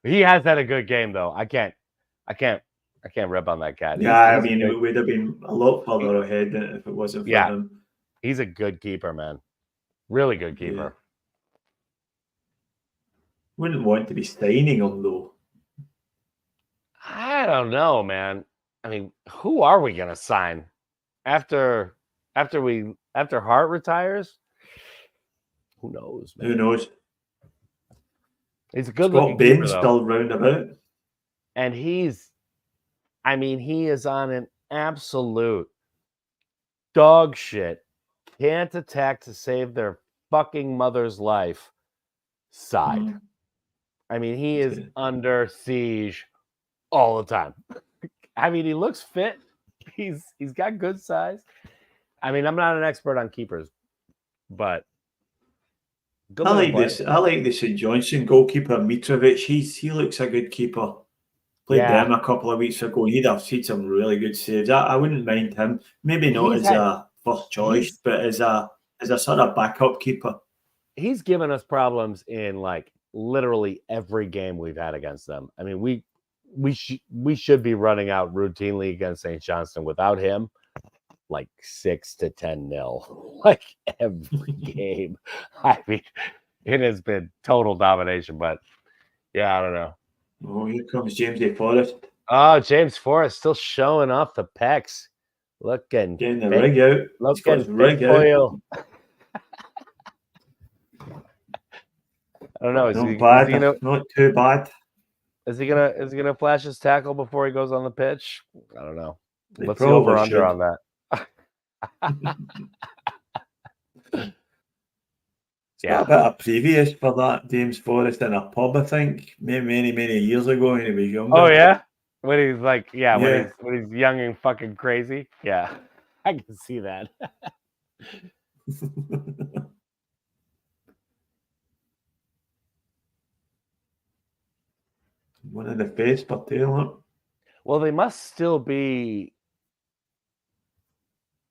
He has had a good game, though. I can't rip on that cat. Yeah, I mean, it would have been a lot further ahead if it wasn't for him. He's a good keeper, man. Really good keeper. Yeah. Wouldn't want to be signing him, though. I don't know, man. I mean, who are we gonna sign after Hart retires? Who knows, man? Who knows? He's a good Scott looking keeper, Bain's though. still round about. And he is on an absolute dog shit, can't attack to save their fucking mother's life side. I mean, he is under siege all the time. I mean, he looks fit. He's got good size. I mean, I'm not an expert on keepers, but I like this. I like the St Johnstone goalkeeper Mitrovic. He looks a good keeper. Played them a couple of weeks ago. He'd have seen some really good saves. I wouldn't mind him. Maybe not as a first choice, but as a sort of backup keeper. He's given us problems in like literally every game we've had against them. I mean, we should be running out routinely against St. Johnstone without him, like 6 to 10-0, like every game. I mean, it has been total domination, but yeah, I don't know. Oh, here comes James Forrest. Oh, James Forrest still showing off the pecs. Getting the rig out. Looking rig out. I don't know. Not too bad. Is he gonna flash his tackle before he goes on the pitch? I don't know. Let's see over under on that. Yeah, a bit of previous for that James Forrest in a pub, I think, many years ago when he was younger. Oh yeah, when he's like, when he's young and fucking crazy. Yeah, I can see that. One in the face per tail. Well, they must still be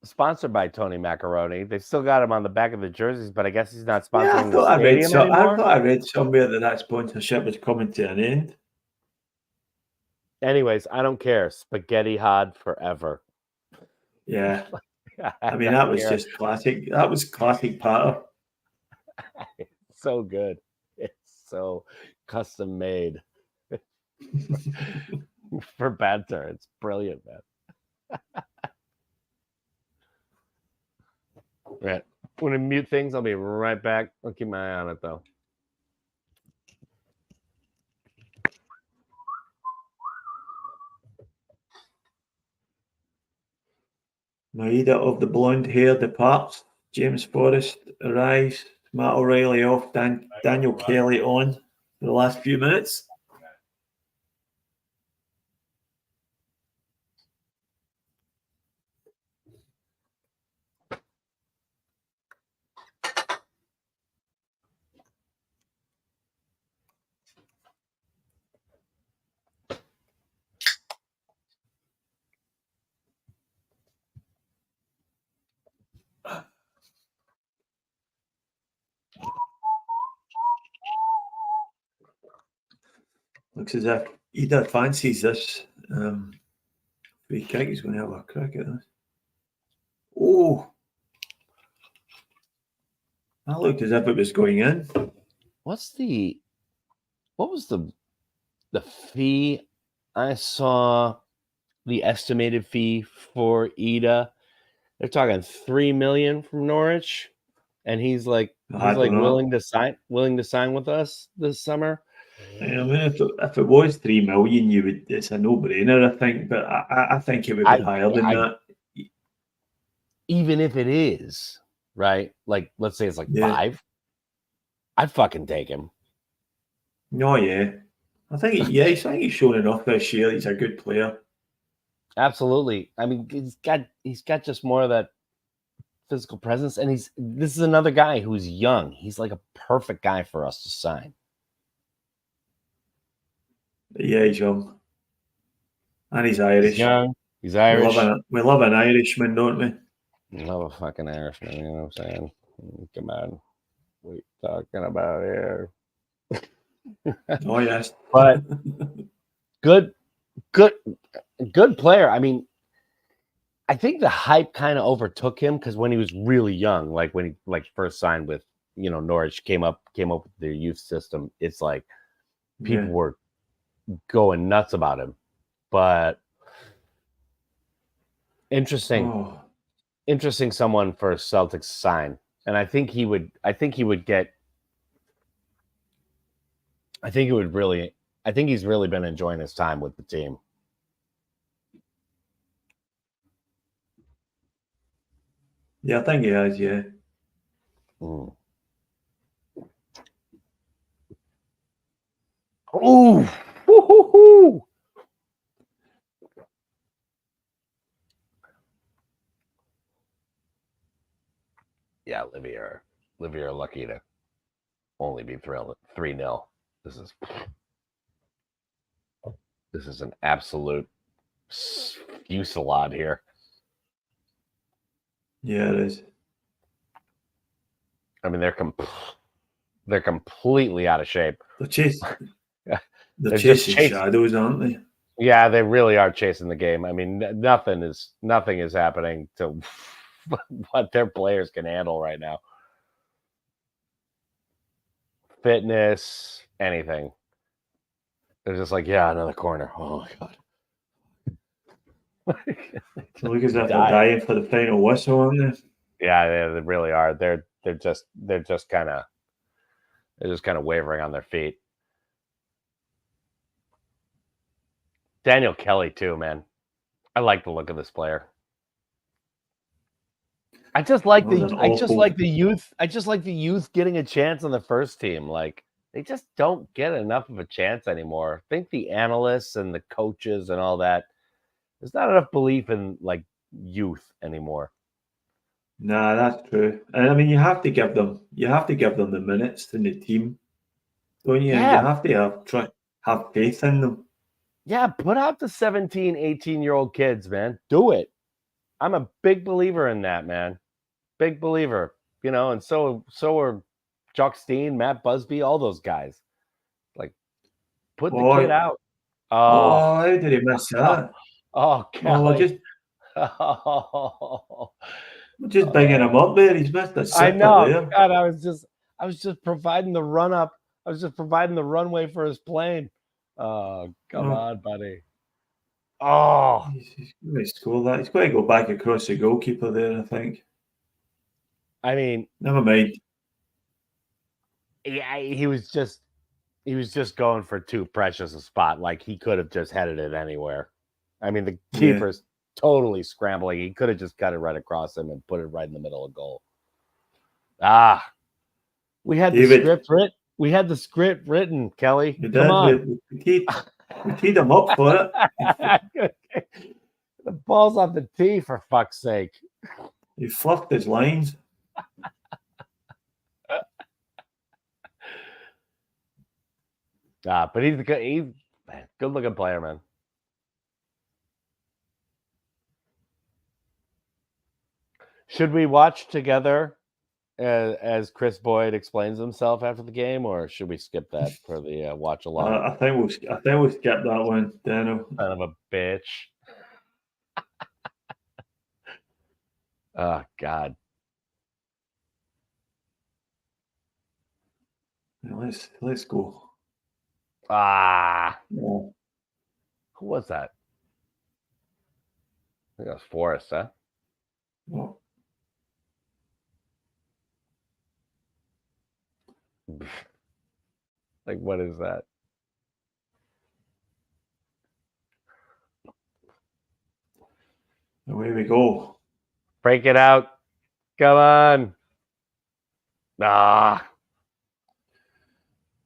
sponsored by Tony Macaroni. They've still got him on the back of the jerseys, but I guess he's not sponsoring the stadium anymore. I thought I read somewhere that sponsorship was coming to an end. Anyways, I don't care. Spaghetti Hod forever. Yeah. I mean, that was just classic. That was classic patter. It's so good. It's so custom made for banter. It's brilliant, man. Right. When I mute things, I'll be right back. I'll keep my eye on it, though. Maida of the blonde hair departs. James Forrest arrives. Matt O'Reilly off. Daniel Kelly on for the last few minutes. Looks as if Ida fancies this free kick. He's going to have a crack at this. Oh, that looked as if it was going in. What was the fee? I saw the estimated fee for Ida. They're talking $3 million from Norwich, and he's willing to sign with us this summer. I mean, if it was $3 million, it's a no-brainer, I think. But I think it would be higher than that. Even if it is, right? Like, let's say it's like 5. I'd fucking take him. No, yeah. I think he's shown enough this year. He's a good player. Absolutely. I mean, he's got just more of that physical presence, and this is another guy who's young. He's like a perfect guy for us to sign. Yeah, he's young. And he's Irish. He's young. He's Irish. We love an Irishman, don't we? We love a fucking Irishman, you know what I'm saying? Come on. What are you talking about here? Oh, yes. But good player. I mean, I think the hype kind of overtook him because when he was really young, like when he first signed with, Norwich, came up with their youth system, it's like people were going nuts about him. But interesting someone for Celtics to sign. And I think he would really I think he's really been enjoying his time with the team. Yeah, I think he has, yeah. Ooh. Ooh. Woo-hoo-hoo. Yeah, Livy are lucky to only be thrilled 3-0. This is an absolute fusillade here. Yeah, it is. I mean, they're completely out of shape. They're chasing chasing shadows, aren't they? Yeah, they really are chasing the game. I mean, nothing is happening to what their players can handle right now. Fitness, anything. They're just like, yeah, another corner. Oh my god. Look as if they're dying for the final whistle, aren't they? Yeah, they really are. They're just kind of wavering on their feet. Daniel Kelly too, man. I like the look of this player. I just like the youth. I just like the youth getting a chance on the first team. Like, they just don't get enough of a chance anymore. I think the analysts and the coaches and all that, there's not enough belief in like youth anymore. Nah, that's true. And I mean, you have to give them the minutes in the team, don't you? Yeah. You have to have faith in them. Yeah, put out the 17, 18-year-old kids, man. Do it. I'm a big believer in that, man. Big believer. You know, and so are Jock Steen, Matt Busby, all those guys. Like, put the kid out. Oh, how did he miss that? Kelly. We're just banging him up there. He's missed a I know. there. God, I was just providing the run up. I was just providing the runway for his plane. Oh, come on, buddy. Oh, he's going to score that. He's going to go back across the goalkeeper there, I think. I mean, never mind. Yeah, he was just going for too precious a spot. Like, he could have just headed it anywhere. I mean, the keeper's totally scrambling. He could have just cut it right across him and put it right in the middle of goal. We had the script written. We had the script written, Kelly. You Come on. We teed him up for it. The ball's off the tee, for fuck's sake. He fluffed his lines. But he's good looking player, man. Should we watch together as Chris Boyd explains himself after the game, or should we skip that for the watch along? I think we'll skip that one, Danno. Son of a bitch. Oh God. Let's go. Yeah. Who was that? I think that was Forrest, huh? What? Like, what is that? Away we go. Break it out. Come on.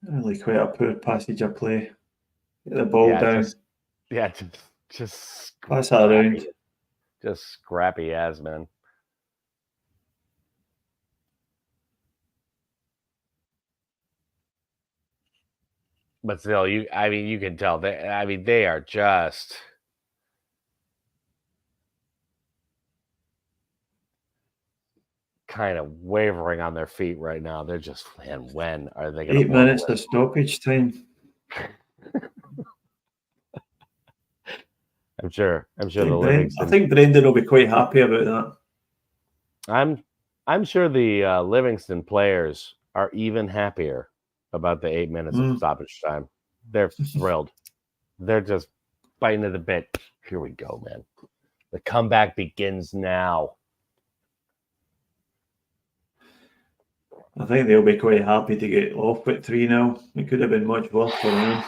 Really quite a poor passage of play. Get the ball down. Just pass that around. Just scrappy ass, man. But still, you can tell they are just kind of wavering on their feet right now. They're just, man, when are they going to 8 minutes of stoppage time? I'm sure I think Brendan will be quite happy about that. I'm sure the Livingston players are even happier about the 8 minutes of stoppage time. They're thrilled. They're just biting at the bit. Here we go, man. The comeback begins now. I think they'll be quite happy to get off at 3-0. It could have been much worse for them.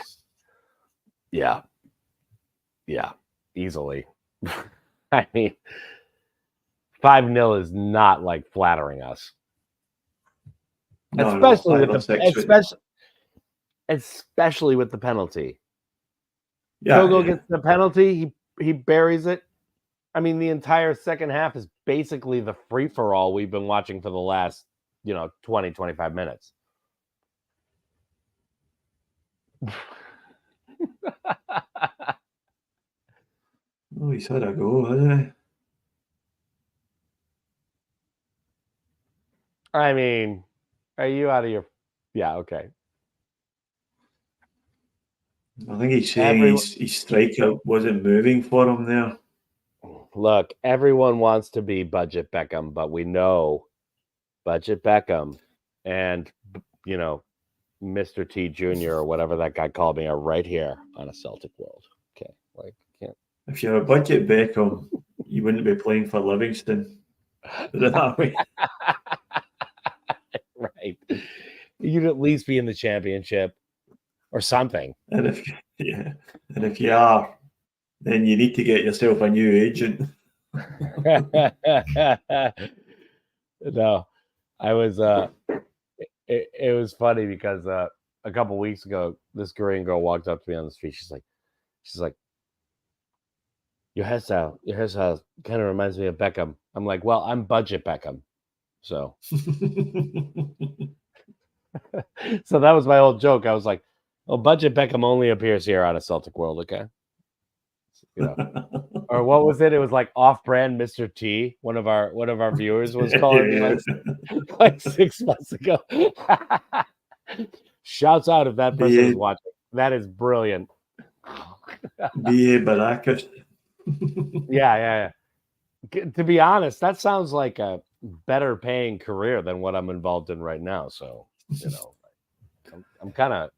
Yeah, easily. I mean, 5-0 is not like flattering us, No, especially 5 with or the 6. especially with the penalty. Yeah, Kyogo yeah. gets the penalty, he buries it. I mean, the entire second half is basically the free for all we've been watching for the last, 20, 25 minutes. Oh, he's had a go, hasn't he? I mean, are you out of your? Yeah, okay. I think he's saying his striker wasn't moving for him there. Look, everyone wants to be Budget Beckham, but we know Budget Beckham and, Mr. T Jr. or whatever that guy called me are right here on a Celtic World. Okay, like, can't. If you're a budget Beckham, you wouldn't be playing for Livingston. Put it that way. Right. You'd at least be in the championship or something. And if you are, then you need to get yourself a new agent. No, I was it was funny because a couple weeks ago this Korean girl walked up to me on the street. She's like, your hairstyle kind of reminds me of Beckham. I'm like, well, I'm Budget Beckham. So so that was my old joke. I was like, well, Budget Beckham only appears here on a Celtic World, okay? Or what was it? It was like off-brand Mr. T. One of our viewers was calling me like 6 months ago. Shouts out if that person is watching. That is brilliant. B.A. Baracus. Yeah. To be honest, that sounds like a better paying career than what I'm involved in right now. So, I'm kind of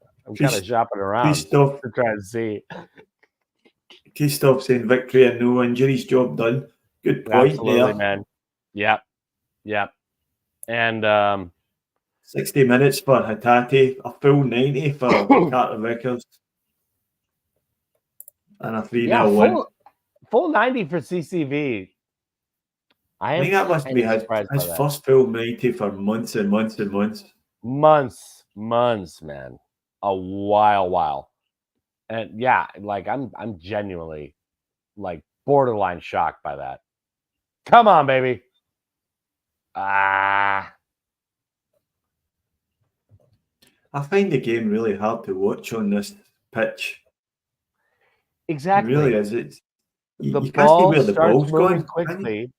shopping around to try and see. Christoph saying victory and no injuries, job done. Good point. Absolutely, there. Man. Yep. And 60 minutes for Hatate, a full 90 for Carter Vickers, and a 3-0 win. Full 90 for CCV. I think that must be his first full 90 for months and months and months. Months, man. A while. And yeah, like I'm genuinely like borderline shocked by that. Come on, baby. I find the game really hard to watch on this pitch. Exactly. It really is. The you can't see where the ball's moving going. Quickly.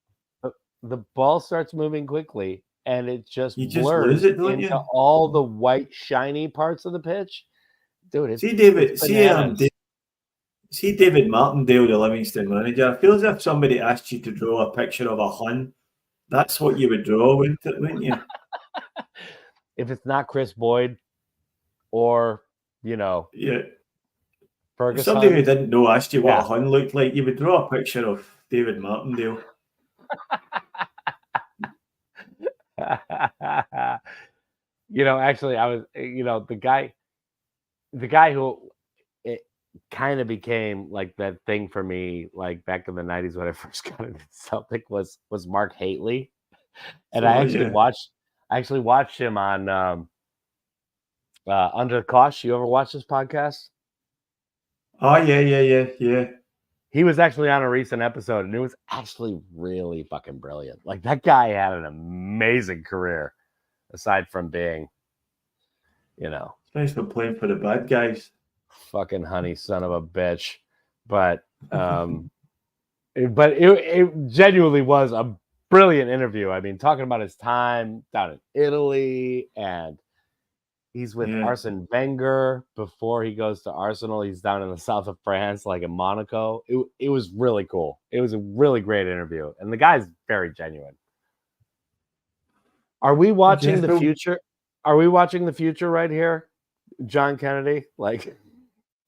The ball starts moving quickly, and it just blurs lose it, don't into you? all the white, shiny parts of the pitch. Dude, it's See David Martindale, the Livingston manager. I feel as if somebody asked you to draw a picture of a Hun. That's what you would draw, wouldn't you? If it's not Chris Boyd or, Yeah. Ferguson. If somebody who didn't know asked you what a Hun looked like, you would draw a picture of David Martindale. Actually, I was, the guy who it kind of became like that thing for me, like back in the 90s when I first got into Celtic was Mark Haitley. And I actually watched him on Under the Kosh. You ever watch this podcast? Oh, yeah. He was actually on a recent episode, and it was actually really fucking brilliant. Like, that guy had an amazing career, aside from being, Nice for playing for the bad guys. Fucking honey son of a bitch. But it genuinely was a brilliant interview. I mean, talking about his time down in Italy, and he's with Arsene Wenger before he goes to Arsenal. He's down in the south of France, like in Monaco. It was really cool. It was a really great interview, and the guy's very genuine. Are we watching the future? Are we watching the future right here, John Kennedy? Like,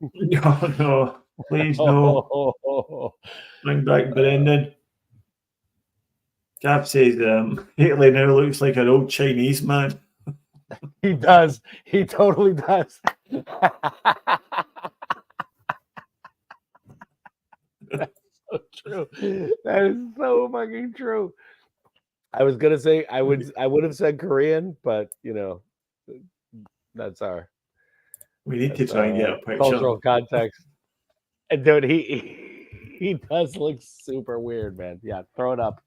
no, please no. Bring back Brendan. Gav says Haitley now looks like an old Chinese man. He does. He totally does. That's so true. That is so fucking true. I was gonna say I would have said Korean, but that's our We need to try and get a picture. cultural context. And dude, he does look super weird, man. Yeah, throw it up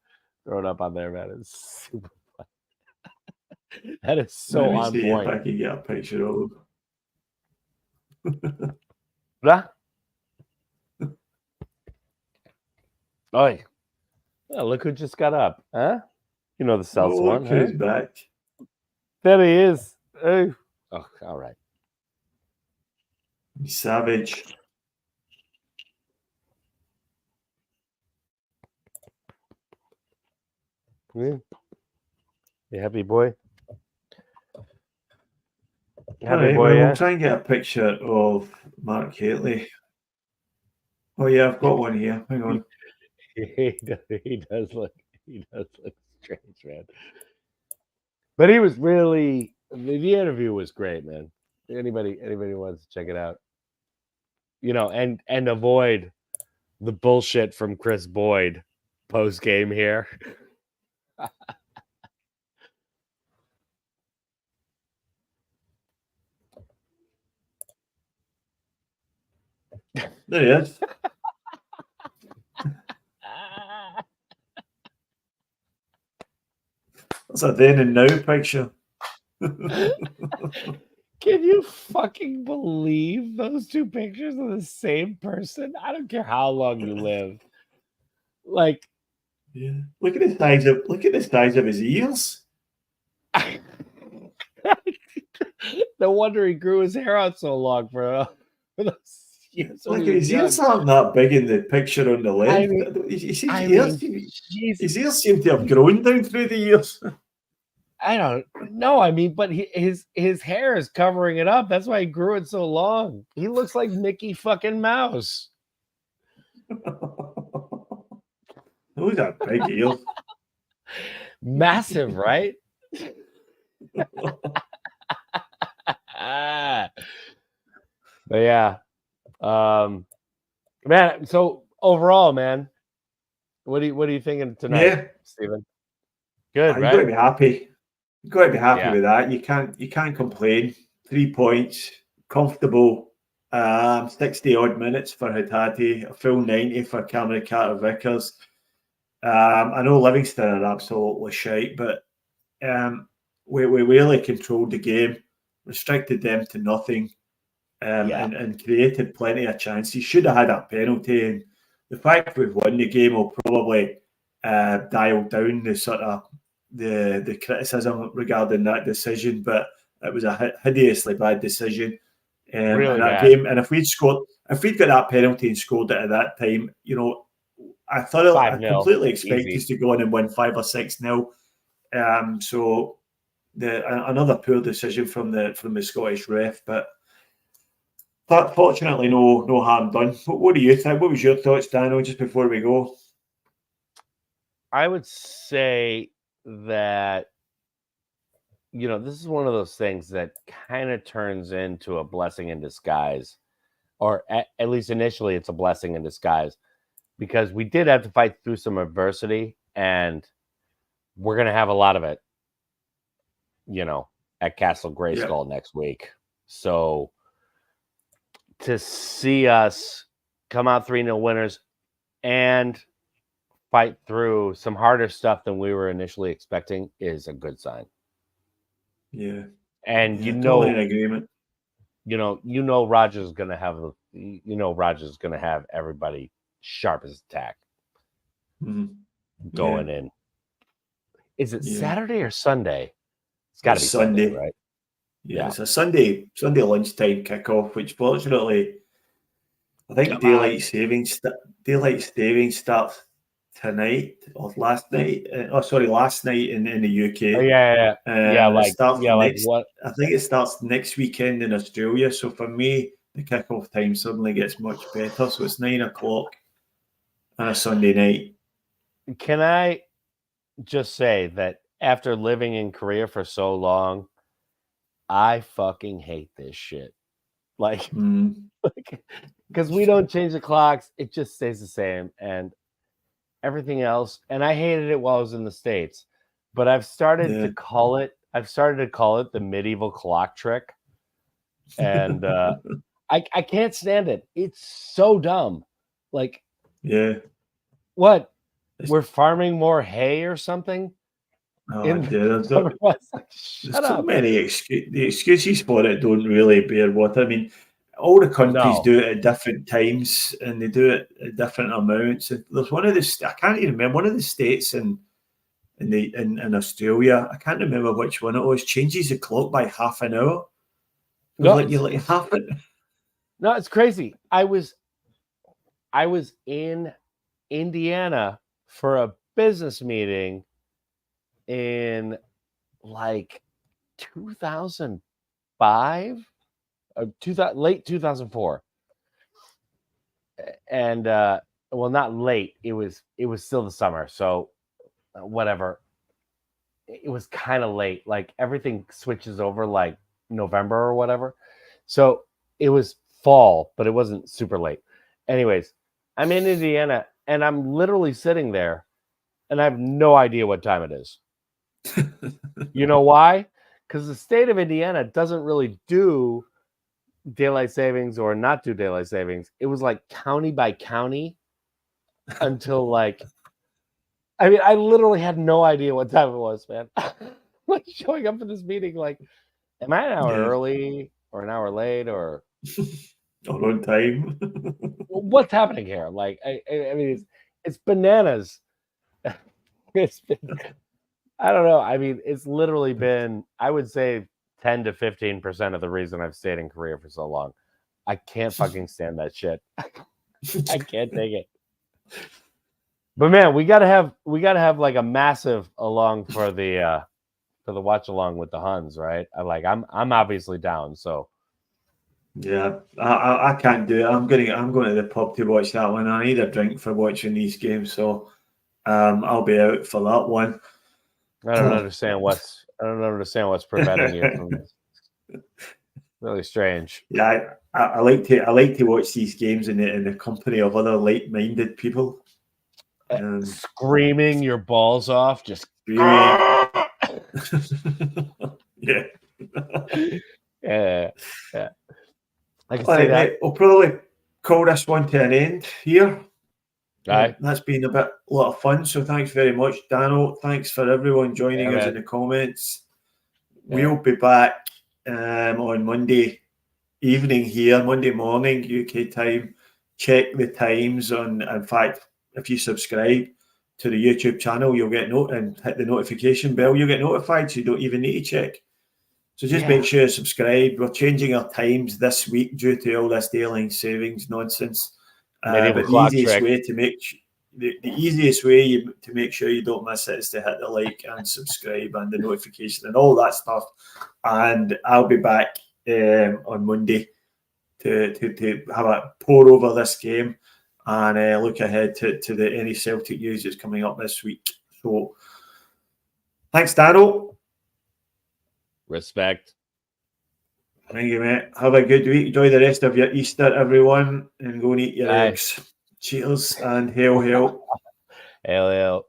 on there, man. It's super fun. That is so Let me on see point. if I can get a picture of him. Huh? Oi. Oh, look who just got up, huh? You know the Celts one, Look huh? who's back. There he is. Oh, all right. Savage. Yeah. You happy, boy? All right, well, we'll try and get a picture of Mark Haley. Oh yeah, I've got one here. Hang on. He does look strange, man. But he was really the interview was great, man. Anybody wants to check it out, and avoid the bullshit from Chris Boyd post game here. There he is. That's a then and now picture. Can you fucking believe those two pictures of the same person? I don't care how long you live. Like, yeah, look at the size of his ears. No wonder he grew his hair out so long for those years. Look at his ears aren't that big in the picture on the left. His ears seem to have grown down through the years. I don't know. I mean, but his hair is covering it up. That's why he grew it so long. He looks like Mickey fucking Mouse. Those are big ears. Massive, right? But yeah, man. So overall, man, what are you thinking tonight, Yeah, Stephen? Good, you've right? got to be happy. You've got to be happy Yeah. with that. You can't complain. 3 points, comfortable. 60 odd minutes for Hatate, a full 90 for Cameron Carter Vickers. I know Livingston are absolutely shite, but we really controlled the game, restricted them to nothing, and created plenty of chances. Should have had a penalty, and the fact we've won the game will probably dial down the sort of the criticism regarding that decision. But it was a hideously bad decision. Really in that bad. game, and if we'd got that penalty and scored it at that time, I completely expect us to go on and win 5 or 6-0. So another poor decision from the Scottish ref, but fortunately no harm done. What do you think? What was your thoughts, Danno, just before we go? I would say that this is one of those things that kind of turns into a blessing in disguise, or at least initially it's a blessing in disguise, because we did have to fight through some adversity, and we're going to have a lot of it, at Castle Grayskull next week. So to see us come out 3-0 winners and fight through some harder stuff than we were initially expecting is a good sign. Yeah. And totally in agreement. Rogers is gonna have everybody sharp as a tack going in. Is it Saturday or Sunday? It's gotta be Sunday, right? Yeah, it's a Sunday lunchtime kickoff, which fortunately I think daylight savings starts tonight or last night. Last night in the UK. Oh, yeah. What? I think it starts next weekend in Australia. So for me, the kickoff time suddenly gets much better. So it's 9 o'clock on a Sunday night. Can I just say that after living in Korea for so long, I fucking hate this shit. Like, because we don't change the clocks, it just stays the same, and everything else. And I hated it while I was in the States, but I've started to call it. The medieval clock trick, and I can't stand it. It's so dumb. Like, what? We're farming more hay or something? Oh, dude, Shut there's so up. many the excuses for it don't really bear water. I mean, all the countries do it at different times, and they do it at different amounts. There's one of the I can't even remember, one of the states in Australia. I can't remember which one it was. Changes the clock by half an hour. No, you like half it. No, it's crazy. I was in Indiana for a business meeting in like 2005 or late 2004. And well, not late. It was still the summer, so whatever. It was kind of late. Like, everything switches over like November or whatever. So it was fall, but it wasn't super late. Anyways, I'm in Indiana and I'm literally sitting there and I have no idea what time it is. You know why? Because the state of Indiana doesn't really do daylight savings or not do daylight savings. It was like county by county until like, I mean, I literally had no idea what time it was, man. Like, showing up for this meeting, like, am I an hour early or an hour late or on time? What's happening here? Like, I mean, it's bananas. It's been, I don't know. I mean, it's literally been, I would say, 10 to 15% of the reason I've stayed in Korea for so long. I can't fucking stand that shit. I can't take it. But man, we gotta have like a massive along for the Watchalong with the Huns, right? I'm obviously down. So yeah, I can't do it. I'm going to the pub to watch that one. I need a drink for watching these games, so I'll be out for that one. I don't understand what's preventing you from this. Really strange. Yeah, I like to watch these games in the company of other like-minded people. Screaming your balls off, just yeah. Yeah. I can say that. We'll probably call this one to an end here. Right. That's been a lot of fun. So thanks very much, Danno. Thanks for everyone joining us in the comments. We'll be back on Monday evening here, Monday morning UK time. Check the times on. In fact, if you subscribe to the YouTube channel, you'll get and hit the notification bell. You'll get notified, so you don't even need to check. So just make sure you subscribe. We're changing our times this week due to all this daylight savings nonsense. But the easiest way to make sure you don't miss it is to hit the like and subscribe and the notification and all that stuff. And I'll be back on Monday to have a pour over this game and look ahead to any Celtic news that's coming up this week. So thanks, Danno. Respect. Thank you, mate. Have a good week. Enjoy the rest of your Easter, everyone, and go and eat your eggs. Cheers and hail, hail. Hail, hail.